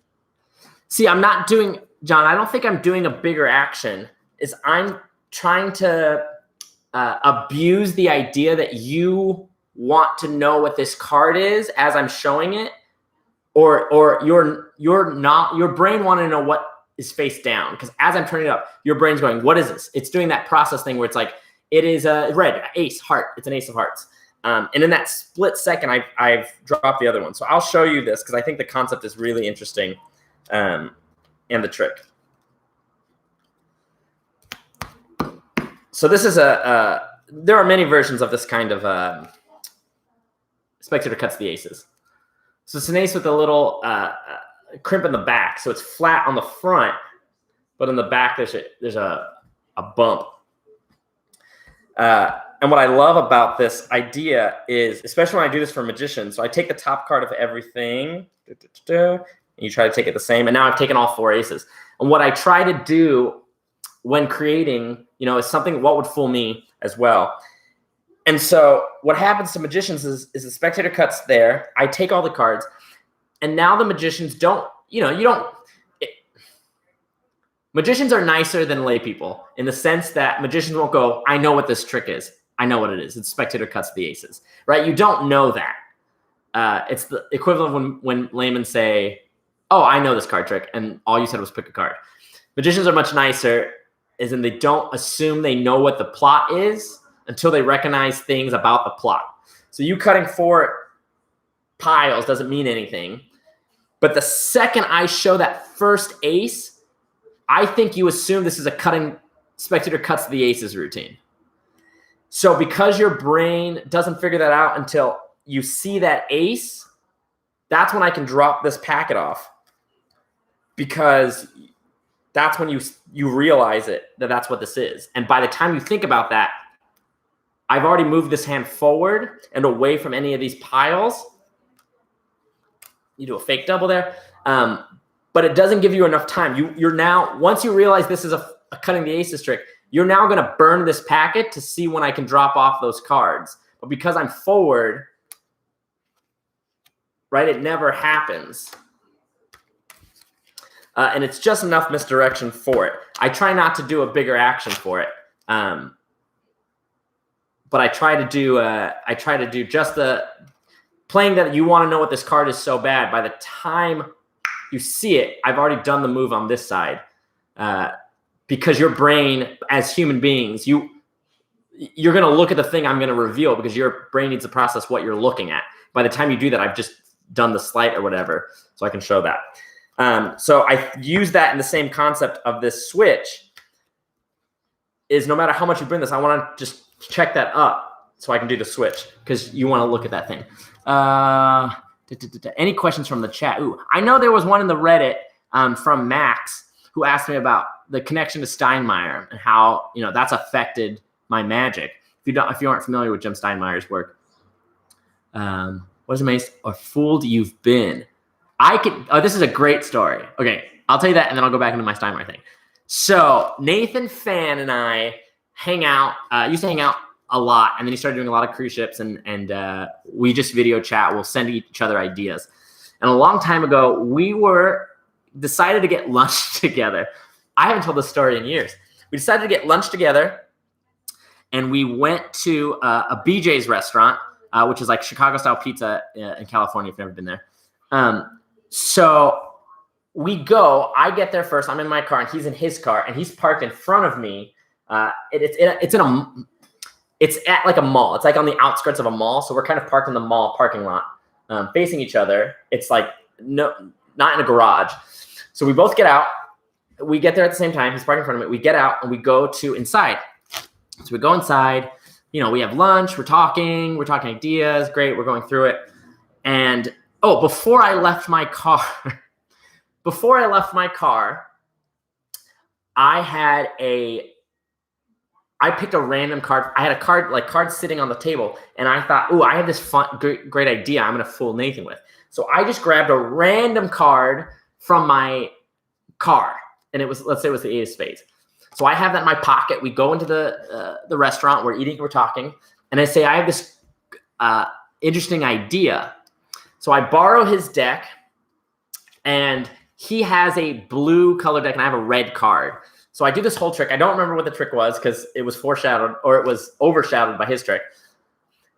See, I'm not doing, John, I don't think I'm doing a bigger action. I'm trying to abuse the idea that you want to know what this card is as I'm showing it, or your brain want to know what is face down, because as I'm turning it up, your brain's going, what is this? It's doing that process thing where it's like, it is a red ace heart. It's an ace of hearts. And in that split second, I've dropped the other one. So I'll show you this because I think the concept is really interesting, and the trick. So this is there are many versions of this kind of spectator cuts the aces. So it's an ace with a little crimp in the back. So it's flat on the front, but in the back there's a bump. And what I love about this idea is, especially when I do this for magicians, so I take the top card of everything, and you try to take it the same, and now I've taken all 4 aces. And what I try to do when creating, is something, what would fool me as well, And so what happens to magicians is the spectator cuts there. I take all the cards, and now the magicians don't, magicians are nicer than lay people in the sense that magicians won't go, I know what this trick is. I know what it is. It's spectator cuts the aces, right? You don't know that. It's the equivalent of when laymen say, oh, I know this card trick, and all you said was pick a card. Magicians are much nicer, as in they don't assume they know what the plot is until they recognize things about the plot. So you cutting 4 piles doesn't mean anything. But the second I show that first ace, I think you assume this is a cutting spectator cuts the aces routine. So because your brain doesn't figure that out until you see that ace, that's when I can drop this packet off. Because that's when you realize that's what this is. And by the time you think about that, I've already moved this hand forward and away from any of these piles. You do a fake double there. But it doesn't give you enough time. You're now, once you realize this is a cutting the aces trick, you're now going to burn this packet to see when I can drop off those cards. But because I'm forward, right, it never happens. And it's just enough misdirection for it. I try not to do a bigger action for it. But I try to do just the playing that you want to know what this card is so bad. By the time you see it, I've already done the move on this side. Because your brain, as human beings, you're going to look at the thing I'm going to reveal because your brain needs to process what you're looking at. By the time you do that, I've just done the sleight or whatever, so I can show that. So I use that in the same concept of this switch is no matter how much you bring this, I want to just check that up so I can do the switch because you want to look at that thing. Any questions from the chat? Ooh, I know there was one in the Reddit from Max who asked me about the connection to Steinmeier and how that's affected my magic. If you aren't familiar with Jim Steinmeier's work, what is amazing or fooled you've been? This is a great story. Okay, I'll tell you that, and then I'll go back into my Steinmeier thing. So Nathan Fan and I used to hang out a lot, and then he started doing a lot of cruise ships, and we just video chat. We'll send each other ideas. And a long time ago, we decided to get lunch together. I haven't told this story in years. We decided to get lunch together, and we went to a BJ's restaurant, which is like Chicago-style pizza in California, if you've never been there. So we go. I get there first. I'm in my car, and he's in his car, and he's parked in front of me. It's at like a mall. It's like on the outskirts of a mall. So we're kind of parked in the mall parking lot, facing each other. It's like not in a garage. So we both get out. We get there at the same time. He's parked in front of me. We get out and we go to inside. So we go inside. We have lunch. We're talking ideas. Great. We're going through it. And before I left my car, I picked a random card. I had a card sitting on the table, and I thought, I have this fun, great idea I'm going to fool Nathan with. So I just grabbed a random card from my car, and let's say it was the 8 of spades. So I have that in my pocket. We go into the restaurant. We're eating. We're talking, and I say, I have this interesting idea. So I borrow his deck, and he has a blue color deck, and I have a red card. So I do this whole trick. I don't remember what the trick was because it was foreshadowed or it was overshadowed by his trick.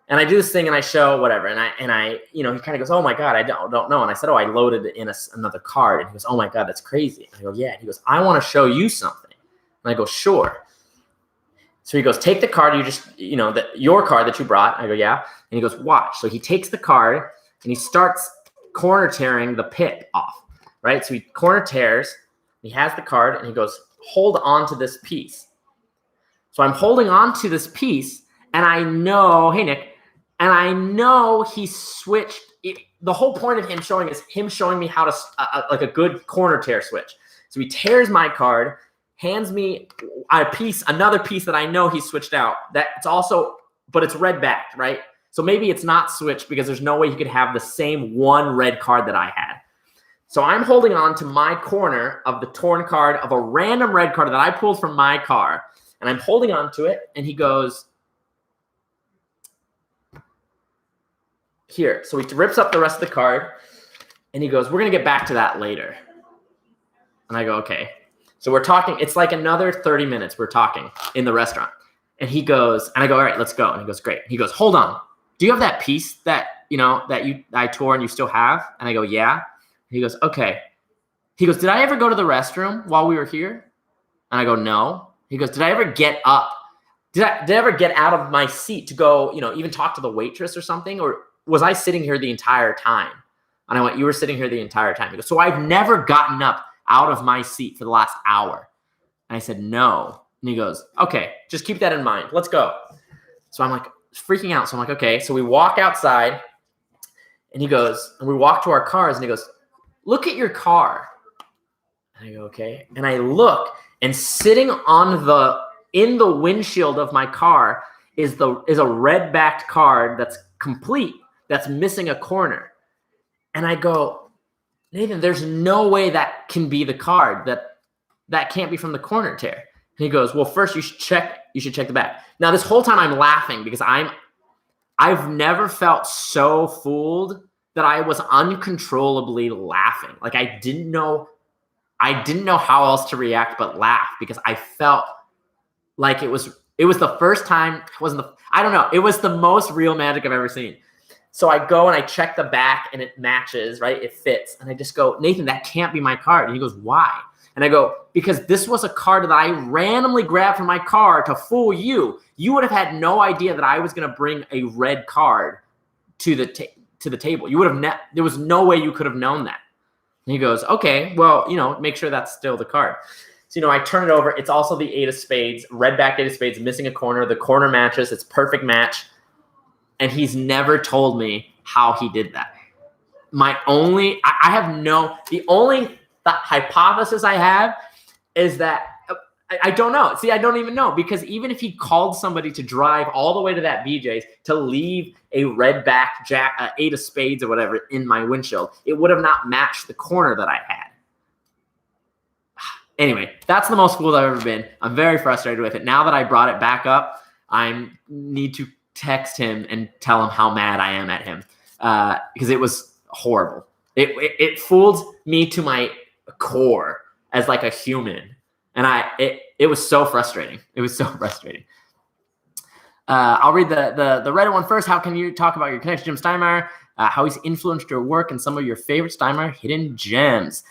And I do this thing and I show whatever. And I he kind of goes, oh my God, I don't know. And I said, I loaded it in another card. And he goes, oh my God, that's crazy. And I go, yeah. And he goes, I want to show you something. And I go, sure. So he goes, take the card your card that you brought. I go, yeah. And he goes, watch. So he takes the card and he starts corner tearing the pip off, right? So he corner tears. He has the card and he goes, hold on to this piece. So I'm holding on to this piece and I know, hey, Nick, and I know he switched. The whole point of him showing is him showing me how to, like a good corner tear switch. So he tears my card, hands me another piece that I know he switched out. But it's red backed, right? So maybe it's not switched because there's no way he could have the same one red card that I had. So I'm holding on to my corner of the torn card of a random red card that I pulled from my car. And I'm holding on to it. And he goes, here. So he rips up the rest of the card and he goes, we're going to get back to that later. And I go, okay. So we're talking, it's like another 30 minutes we're talking in the restaurant. And he goes, and I go, all right, let's go. And he goes, great. He goes, hold on. Do you have that piece that, I tore and you still have? And I go, yeah. And he goes, okay. He goes, did I ever go to the restroom while we were here? And I go, no. He goes, did I ever get up? Did I ever get out of my seat to go, even talk to the waitress or something? Or was I sitting here the entire time? And I went, you were sitting here the entire time. He goes, so I've never gotten up out of my seat for the last hour. And I said, no. And he goes, okay, just keep that in mind. Let's go. So I'm like freaking out. So I'm like, okay. So we walk outside and he goes, and we walk to our cars and he goes, look at your car. And I go, okay. And I look, and sitting in the windshield of my car is a red backed card that's complete, that's missing a corner. And I go, Nathan, there's no way that can be the card. That can't be from the corner tear. And he goes, well, first you should check the back. Now this whole time I'm laughing because I've never felt so fooled that I was uncontrollably laughing. Like I didn't know how else to react but laugh because I felt like it was the first time. It was the most real magic I've ever seen. So I go and I check the back and it matches, right? It fits. And I just go, Nathan, that can't be my card. And he goes, why? And I go, because this was a card that I randomly grabbed from my car to fool you. You would have had no idea that I was going to bring a red card to the table. You would have there was no way you could have known that. And he goes, okay, well, make sure that's still the card. So, I turn it over. It's also the 8 of spades, red back 8 of spades, missing a corner. The corner matches. It's perfect match. And he's never told me how he did that. The only hypothesis I have is that I don't know. See, I don't even know because even if he called somebody to drive all the way to that BJ's to leave a red back 8 of spades or whatever in my windshield, it would have not matched the corner that I had. Anyway, that's the most fooled I've ever been. I'm very frustrated with it. Now that I brought it back up, I need to text him and tell him how mad I am at him because it was horrible. It fooled me to my core as like a human. And it was so frustrating. It was so frustrating. I'll read the Reddit one first. How can you talk about your connection to Jim Steinmeier, how he's influenced your work and some of your favorite Steinmeier hidden gems?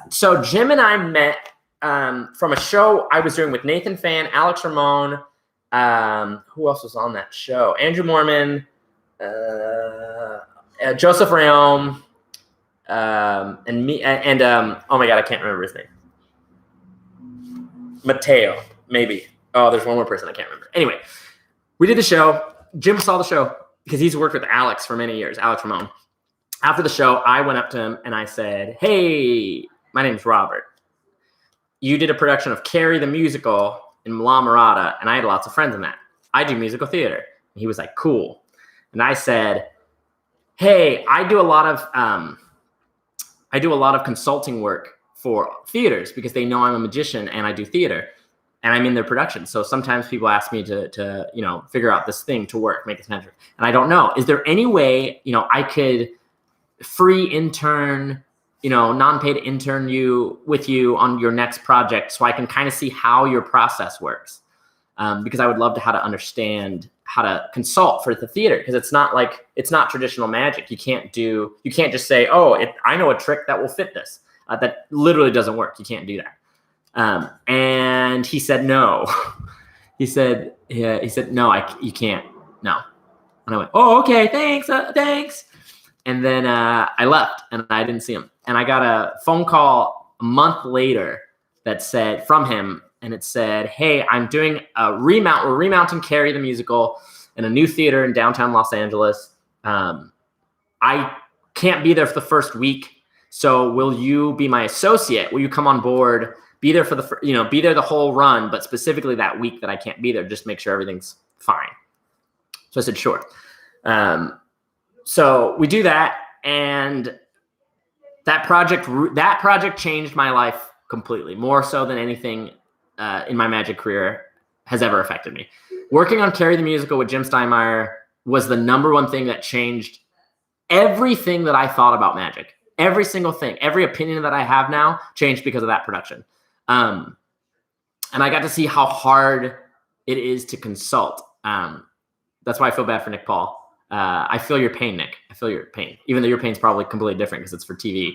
So Jim and I met from a show I was doing with Nathan Fan, Alex Ramon. Who else was on that show? Andrew Mormon, Joseph Rayom, and me. And oh my God, I can't remember his name. Mateo, maybe. Oh, there's one more person I can't remember. Anyway, we did the show. Jim saw the show because he's worked with Alex for many years, Alex Ramon. After the show, I went up to him and I said, hey, my name's Robert. You did a production of Carrie the Musical in La Mirada, and I had lots of friends in that. I do musical theater. And he was like, cool. And I said, hey, I do a lot of consulting work for theaters because they know I'm a magician and I do theater and I'm in their production. So sometimes people ask me to figure out this thing to work, make this magic. And I don't know, is there any way, I could free intern, non-paid intern with you on your next project so I can kind of see how your process works. Because I would love to how to understand how to consult for the theater because it's not traditional magic. You can't just say, I know a trick that will fit this. That literally doesn't work. You can't do that. And he said, no. he said, no, you can't. No. And I went, oh, okay, thanks. And then I left and I didn't see him. And I got a phone call a month later that said from him, and it said, hey, I'm doing a remount. We're remounting Carrie the Musical in a new theater in downtown Los Angeles. I can't be there for the first week. So will you be my associate? Will you come on board, be there be there the whole run, but specifically that week that I can't be there, just make sure everything's fine. So I said, sure. So we do that. And that project changed my life completely, more so than anything in my magic career has ever affected me. Working on Carrie the Musical with Jim Steinmeier was the number one thing that changed everything that I thought about magic, every single thing, every opinion that I have now changed because of that production. And I got to see how hard it is to consult. That's why I feel bad for Nick Paul. I feel your pain, Nick. I feel your pain, even though your pain's probably completely different because it's for TV,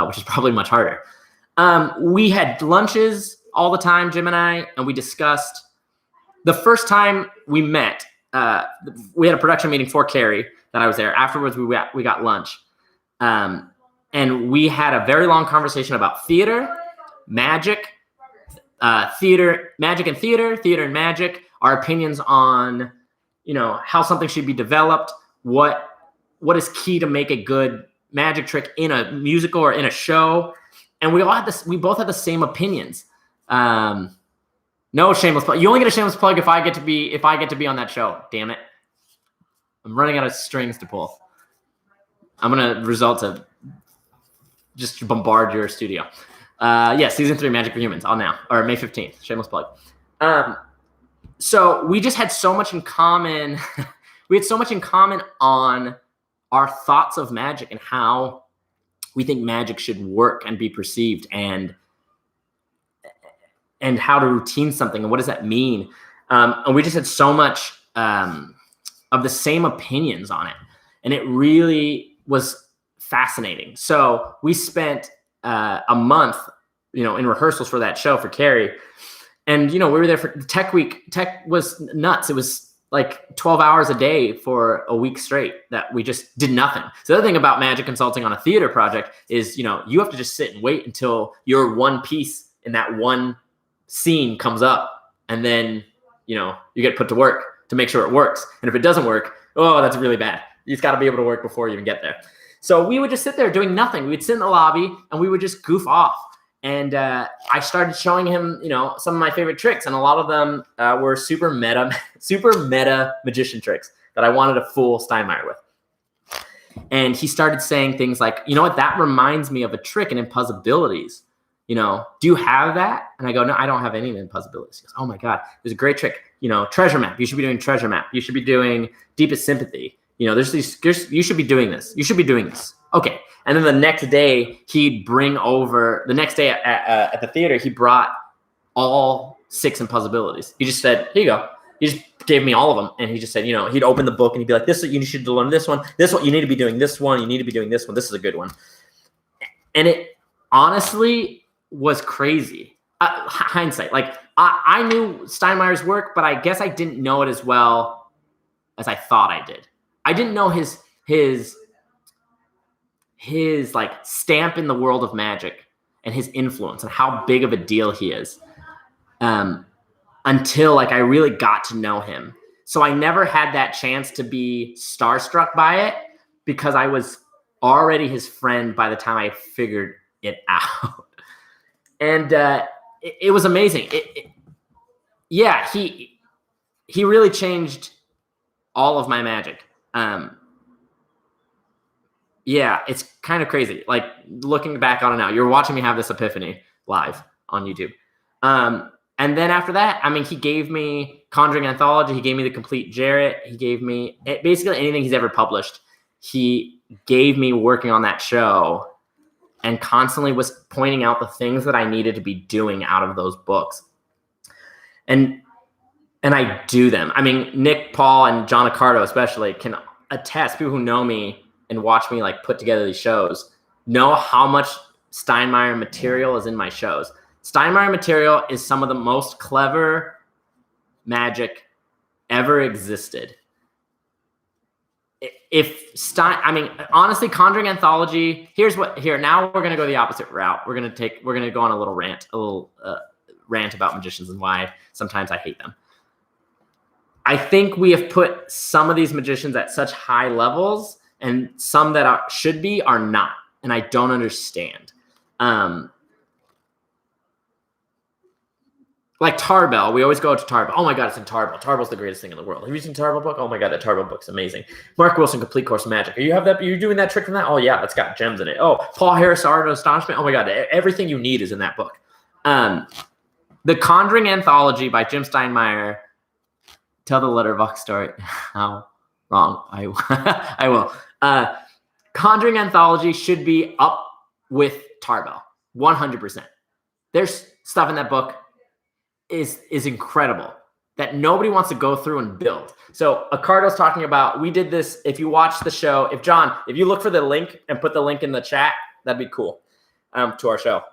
which is probably much harder. We had lunches all the time, Jim and I, and we discussed. The first time we met, we had a production meeting for Carrie that I was there. Afterwards, we got lunch. And we had a very long conversation about theater, magic, theater and magic, our opinions on, how something should be developed, what is key to make a good magic trick in a musical or in a show. And we both had the same opinions. No shameless plug. You only get a shameless plug if I get to be on that show. Damn it. I'm running out of strings to pull. I'm going to result to just bombard your studio. Season 3 Magic for Humans on now, or May 15th. Shameless plug. So we just had so much in common. We had so much in common on our thoughts of magic and how we think magic should work and be perceived, and how to routine something and what does that mean. And we just had so much of the same opinions on it. And it really was fascinating. So we spent a month, in rehearsals for that show for Carrie. And, we were there for Tech Week. Tech was nuts. It was like 12 hours a day for a week straight that we just did nothing. So the other thing about magic consulting on a theater project is, you have to just sit and wait until your one piece in that one scene comes up, and then, you get put to work to make sure it works. And if it doesn't work, that's really bad. You've got to be able to work before you even get there. So we would just sit there doing nothing. We'd sit in the lobby and we would just goof off. And I started showing him, some of my favorite tricks. And a lot of them were super meta magician tricks that I wanted to fool Steinmeier with. And he started saying things like, that reminds me of a trick in Impossibilities. Do you have that? And I go, no, I don't have any Impossibilities. He goes, oh my God, there's a great trick. Treasure Map. You should be doing Treasure Map. You should be doing Deepest Sympathy. You should be doing this. You should be doing this. Okay. And then the next day at the theater, he brought all 6 Impossibilities. He just said, here you go. He just gave me all of them. And he just said, he'd open the book and he'd be like, you should learn this one. This one, you need to be doing this one. You need to be doing this one. This is a good one. And it honestly was crazy. Hindsight. Like I knew Steinmeier's work, but I guess I didn't know it as well as I thought I did. I didn't know his like stamp in the world of magic and his influence and how big of a deal he is. Until like I really got to know him. So I never had that chance to be starstruck by it because I was already his friend by the time I figured it out. And it was amazing. He really changed all of my magic. It's kind of crazy. Like looking back on it now, you're watching me have this epiphany live on YouTube. And then after that, he gave me Conjuring Anthology. He gave me the complete Jarrett. He gave me basically anything he's ever published. He gave me working on that show and constantly was pointing out the things that I needed to be doing out of those books. And I do them. Nick, Paul, and John Accardo especially can attest, people who know me and watch me like put together these shows, know how much Steinmeier material is in my shows. Steinmeier material is some of the most clever magic ever existed. Honestly, Conjuring Anthology, now we're going to go the opposite route. We're going to go on a little rant about magicians and why sometimes I hate them. I think we have put some of these magicians at such high levels and some that should be are not. And I don't understand. Like Tarbell, we always go to Tarbell. Oh my God, it's in Tarbell. Tarbell's the greatest thing in the world. Have you seen Tarbell book? Oh my God, that Tarbell book's amazing. Mark Wilson, Complete Course of Magic. Are you doing that trick from that? Oh yeah, it's got gems in it. Oh, Paul Harris, Art of Astonishment. Oh my God, everything you need is in that book. The Conjuring Anthology by Jim Steinmeier. Tell the letterbox story. How wrong I will. Conjuring Anthology should be up with Tarbell, 100%. There's stuff in that book is incredible that nobody wants to go through and build. So Accardo's talking about, we did this. If you watch the show, if you look for the link and put the link in the chat, that'd be cool to our show.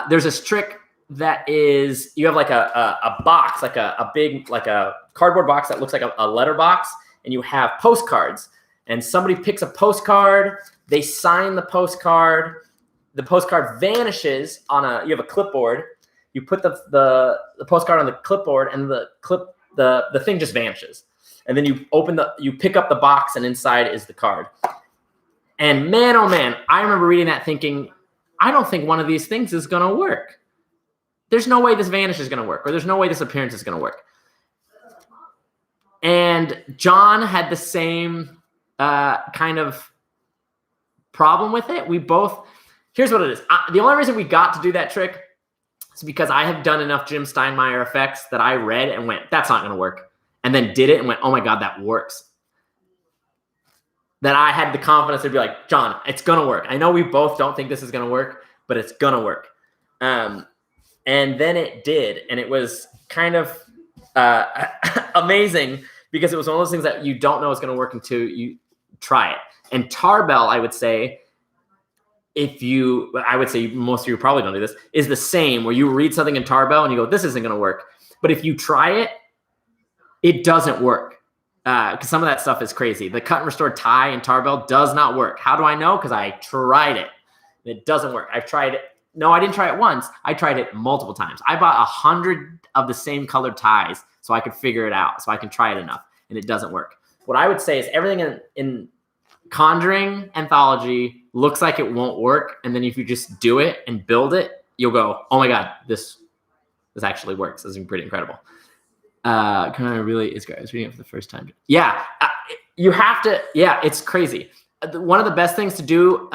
There's this trick that is, you have like a box, like a big, like a cardboard box that looks like a letter box, and you have postcards, and somebody picks a postcard, they sign the postcard vanishes you have a clipboard, you put the postcard on the clipboard, and the thing just vanishes. And then you pick up the box, and inside is the card. And man, oh man, I remember reading that thinking, I don't think one of these things is going to work. There's no way this vanish is going to work, or there's no way this appearance is going to work. And John had the same kind of problem with it. Here's what it is. The only reason we got to do that trick is because I have done enough Jim Steinmeier effects that I read and went, that's not going to work. And then did it and went, oh my God, that works. That I had the confidence to be like, John, it's going to work. I know we both don't think this is going to work, but it's going to work. And then it did. And it was kind of amazing because it was one of those things that you don't know is going to work until you try it. And Tarbell, I would say most of you probably don't do this, is the same, where you read something in Tarbell and you go, this isn't going to work. But if you try it, it doesn't work. Because some of that stuff is crazy. The cut and restored tie in Tarbell does not work. How do I know? Because I tried it. It doesn't work. I've tried it. No, I didn't try it once. I tried it multiple times. I bought 100 of the same colored ties so I could figure it out, so I can try it enough, and it doesn't work. What I would say is everything in Conjuring Anthology looks like it won't work, and then if you just do it and build it, you'll go, oh my God, this actually works. This is pretty incredible. It's great. I was reading it for the first time. Yeah, you have to. Yeah, it's crazy. One of the best things to do,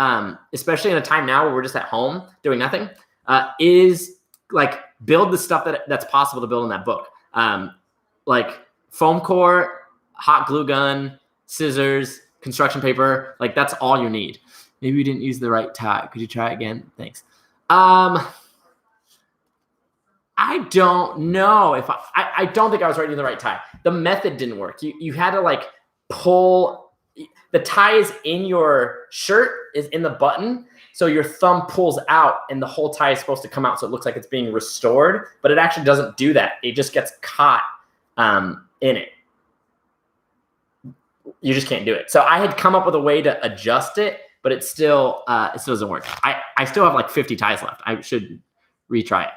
especially in a time now where we're just at home doing nothing, is like build the stuff that's possible to build in that book. Like foam core, hot glue gun, scissors, construction paper. Like that's all you need. Maybe you didn't use the right tie. Could you try again? Thanks. I don't know if I don't think I was writing the right tie. The method didn't work. You had to like pull. The tie is in your shirt, is in the button. So your thumb pulls out and the whole tie is supposed to come out. So it looks like it's being restored, but it actually doesn't do that. It just gets caught in it. You just can't do it. So I had come up with a way to adjust it, but it still doesn't work. I still have like 50 ties left. I should retry it.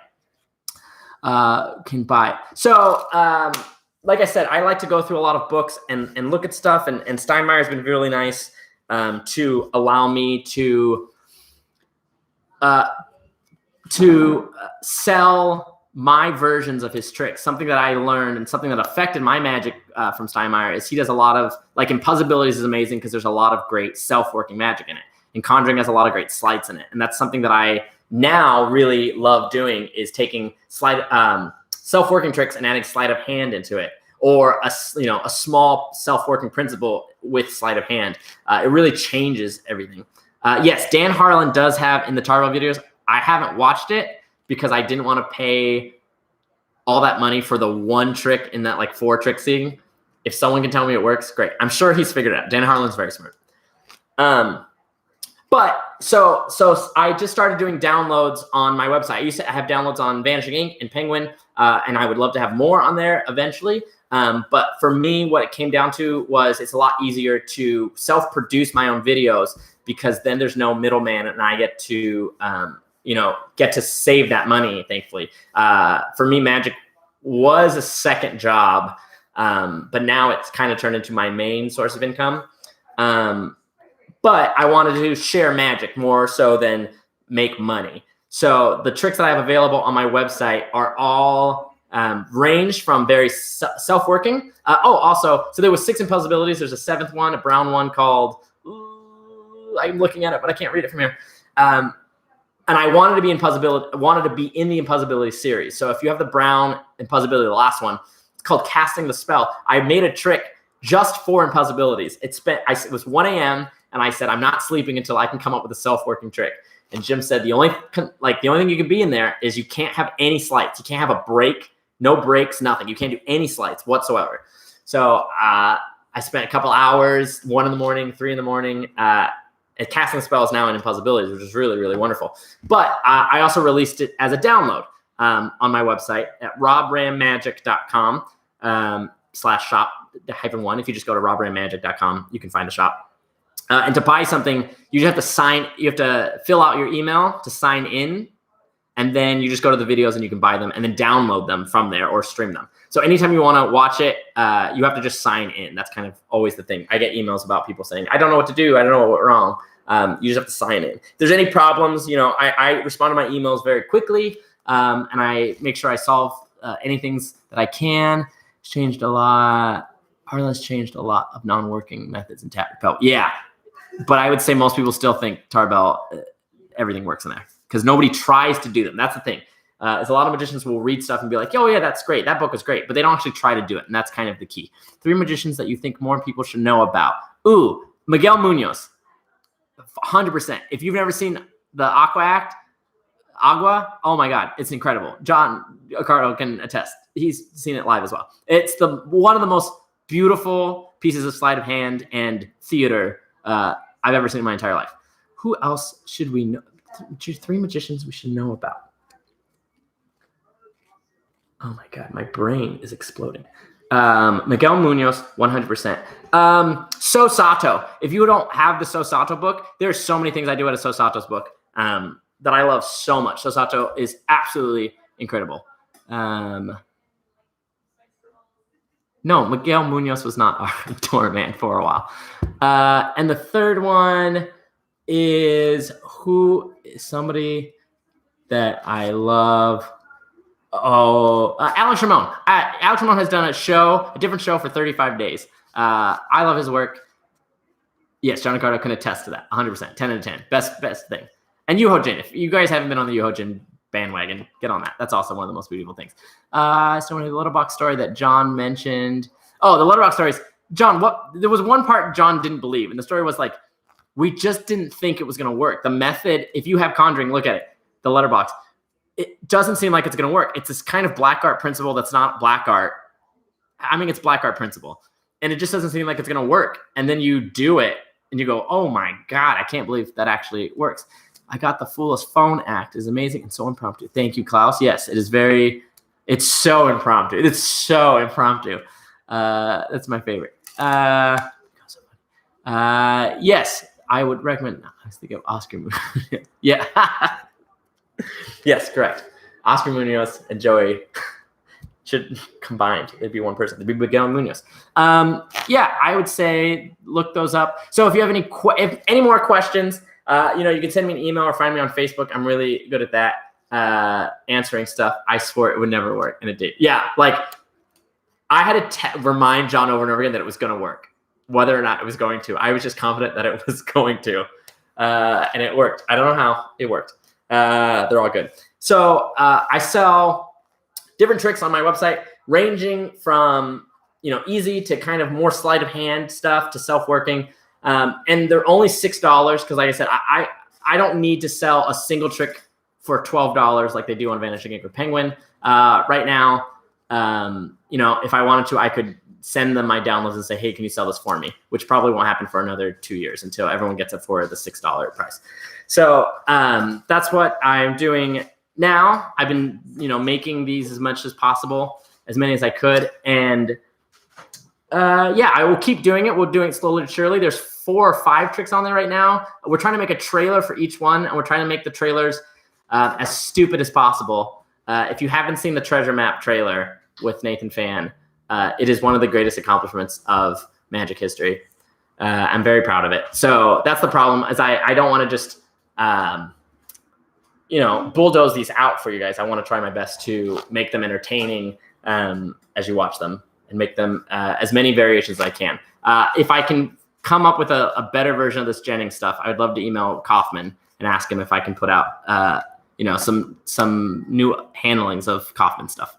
Can buy. So like I said, I like to go through a lot of books and look at stuff. And Steinmeier has been really nice to allow me to sell my versions of his tricks. Something that I learned and something that affected my magic from Steinmeier is he does a lot of, like, Impossibilities is amazing because there's a lot of great self-working magic in it. And Conjuring has a lot of great sleights in it. And that's something that I now really love doing, is taking self-working tricks and adding sleight of hand into it, or a small self-working principle with sleight of hand. It really changes everything. Yes, Dan Harlan does have in the Tarbell videos. I haven't watched it because I didn't want to pay all that money for the one trick in that like 4-trick scene. If someone can tell me it works, great. I'm sure he's figured it out. Dan Harlan's very smart. But so I just started doing downloads on my website. I used to have downloads on Vanishing Ink and Penguin, and I would love to have more on there eventually. But for me, what it came down to was it's a lot easier to self-produce my own videos, because then there's no middleman, and I get to save that money, thankfully. For me, magic was a second job, but now it's kind of turned into my main source of income. But I wanted to share magic more so than make money. So the tricks that I have available on my website are all ranged from very self-working. So there was 6 impossibilities. There's a 7th one, a brown one called, I'm looking at it, but I can't read it from here. And I wanted to be in the impossibility series. So if you have the brown impossibility, the last one, it's called Casting the Spell. I made a trick just for impossibilities. It was 1 a.m. And I said, I'm not sleeping until I can come up with a self-working trick. And Jim said, the only thing you can be in there is you can't have any sleights. You can't have a break, no breaks, nothing. You can't do any sleights whatsoever. So I spent a couple hours, 1 a.m, 3 a.m, casting spells now in Impossibilities, which is really, really wonderful. But I also released it as a download on my website at robrammagic.com /shop-1. If you just go to robrammagic.com, you can find a shop. And to buy something, you just have to fill out your email to sign in. And then you just go to the videos and you can buy them and then download them from there or stream them. So anytime you want to watch it, you have to just sign in. That's kind of always the thing. I get emails about people saying, I don't know what to do. I don't know what went wrong. You just have to sign in. If there's any problems, I respond to my emails very quickly. And I make sure I solve anything that I can. It's changed a lot. Harlan's changed a lot of non-working methods in Tarbell. Yeah. But I would say most people still think Tarbell, everything works in there because nobody tries to do them. That's the thing. Is a lot of magicians will read stuff and be like, oh, yeah, that's great. That book was great. But they don't actually try to do it. And that's kind of the key. 3 magicians that you think more people should know about. Ooh, Miguel Munoz. 100%. If you've never seen the Aqua Act, oh my God, it's incredible. John Accardo can attest. He's seen it live as well. It's one of the most beautiful pieces of sleight of hand and theater I've ever seen in my entire life. Who else should we know? 3 magicians we should know about. Oh my God, my brain is exploding. Miguel Munoz, 100%. So Sato. If you don't have the So Sato book, there's so many things I do out of So Sato's book that I love so much. So Sato is absolutely incredible. No, Miguel Munoz was not our doorman for a while. And the third one is somebody that I love. Oh, Alex Ramon. Alex Ramon has done a different show for 35 days. I love his work. Yes, John Accardo can attest to that. 100%. 10 out of 10. Best thing. And Yuho Jin. If you guys haven't been on the Yuho Jin bandwagon, get on that. That's also one of the most beautiful things. So the Letterbox story that John mentioned. Oh, the Letterbox stories. John, there was one part John didn't believe. And the story was like, we just didn't think it was going to work. The method, if you have Conjuring, look at it. The Letterbox. It doesn't seem like it's going to work. It's this kind of black art principle that's not black art. I mean, it's black art principle. And it just doesn't seem like it's going to work. And then you do it and you go, oh my God, I can't believe that actually works. I got the Foolish Phone Act is amazing and so impromptu. Thank you, Klaus. Yes, it's so impromptu. It's so impromptu. That's my favorite. Yes, I would recommend. I was thinking of Oscar Munoz. Yeah. Yes, correct. Oscar Munoz and Joey should combined. It'd be one person. It'd be Miguel Munoz. Yeah, I would say look those up. So if you have any more questions, you can send me an email or find me on Facebook. I'm really good at that, answering stuff. I swore it would never work, and it did. Yeah, like I had to remind John over and over again that it was going to work, whether or not it was going to. I was just confident that it was going to, and it worked. I don't know how it worked. They're all good. So I sell different tricks on my website, ranging from easy to kind of more sleight of hand stuff to self-working. And they're only $6 because, like I said, I don't need to sell a single trick for $12 like they do on Vanishing Ink or Penguin. Right now, if I wanted to, I could send them my downloads and say, hey, can you sell this for me? Which probably won't happen for another 2 years until everyone gets it for the $6 price. So that's what I'm doing now. I've been, making these as much as possible, as many as I could. And I will keep doing it. We're doing it slowly but surely. There's 4 or 5 tricks on there right now. We're trying to make a trailer for each one, and we're trying to make the trailers as stupid as possible. If you haven't seen the Treasure Map trailer with Nathan Fan, it is one of the greatest accomplishments of magic history. I'm very proud of it. So that's the problem, is I don't want to just bulldoze these out for you guys. I want to try my best to make them entertaining as you watch them, and make them as many variations as I can. If I can come up with a better version of this Jennings stuff, I would love to email Kaufman and ask him if I can put out some new handlings of Kaufman stuff.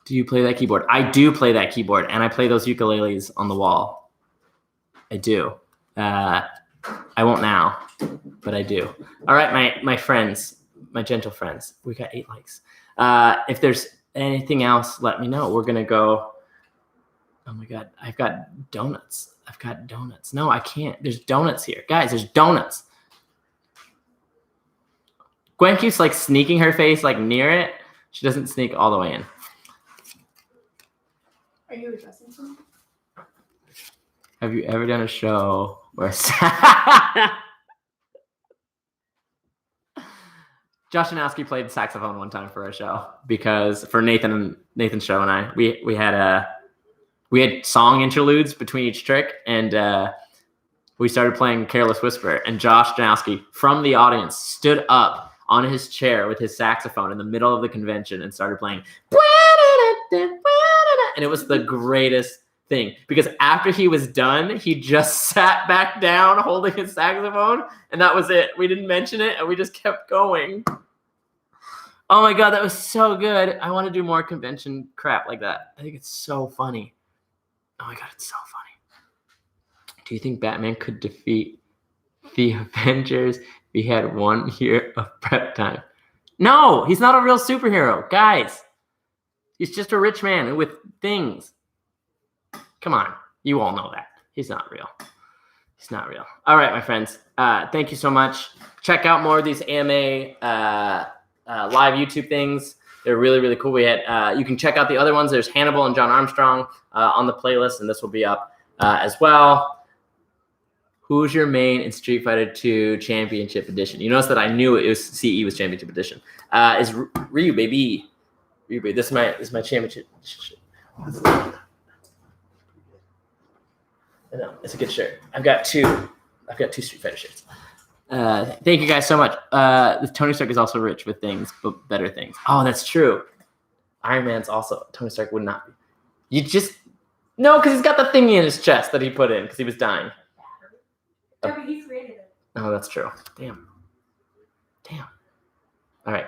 Do you play that keyboard? I do play that keyboard, and I play those ukuleles on the wall. I do. I won't now, but I do. All right, my friends, my gentle friends. We got 8 likes. If there's anything else, let me know. We're gonna go. Oh my God, I've got donuts. No, I can't. There's donuts here, guys. There's donuts. Gwen keeps like sneaking her face like near it. She doesn't sneak all the way in. Are you addressing something? Have you ever done a show where Josh Janowski played saxophone one time for a show because for Nathan's show and I, we had song interludes between each trick, and we started playing Careless Whisper, and Josh Janowski from the audience stood up on his chair with his saxophone in the middle of the convention and started playing, and it was the greatest thing because after he was done, he just sat back down holding his saxophone, and that was it. We didn't mention it, and we just kept going. Oh my God, that was so good. I want to do more convention crap like that. I think it's so funny. Oh my God, it's so funny. Do you think Batman could defeat the Avengers if he had 1 year of prep time? No, he's not a real superhero, guys. He's just a rich man with things. Come on, you all know that. He's not real. All right, my friends. Thank you so much. Check out more of these AMA live YouTube things. They're really, really cool. We had you can check out the other ones. There's Hannibal and John Armstrong on the playlist, and this will be up as well. Who's your main in Street Fighter 2 Championship Edition? You notice that I knew it was CE was Championship Edition. Is Ryu, baby. Ryu, baby. This is my championship. I know, it's a good shirt. I've got two Street Fighter shirts. Thank you guys so much. Tony Stark is also rich with things, but better things. Oh, that's true. Iron Man's also, Tony Stark would not be. No, because he's got the thingy in his chest that he put in because he was dying. Yeah, but he created it. Oh, that's true. Damn. All right.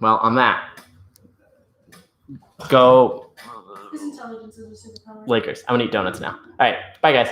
Well, on that, go His intelligence is a superpower. Lakers. I'm going to eat donuts now. All right. Bye, guys.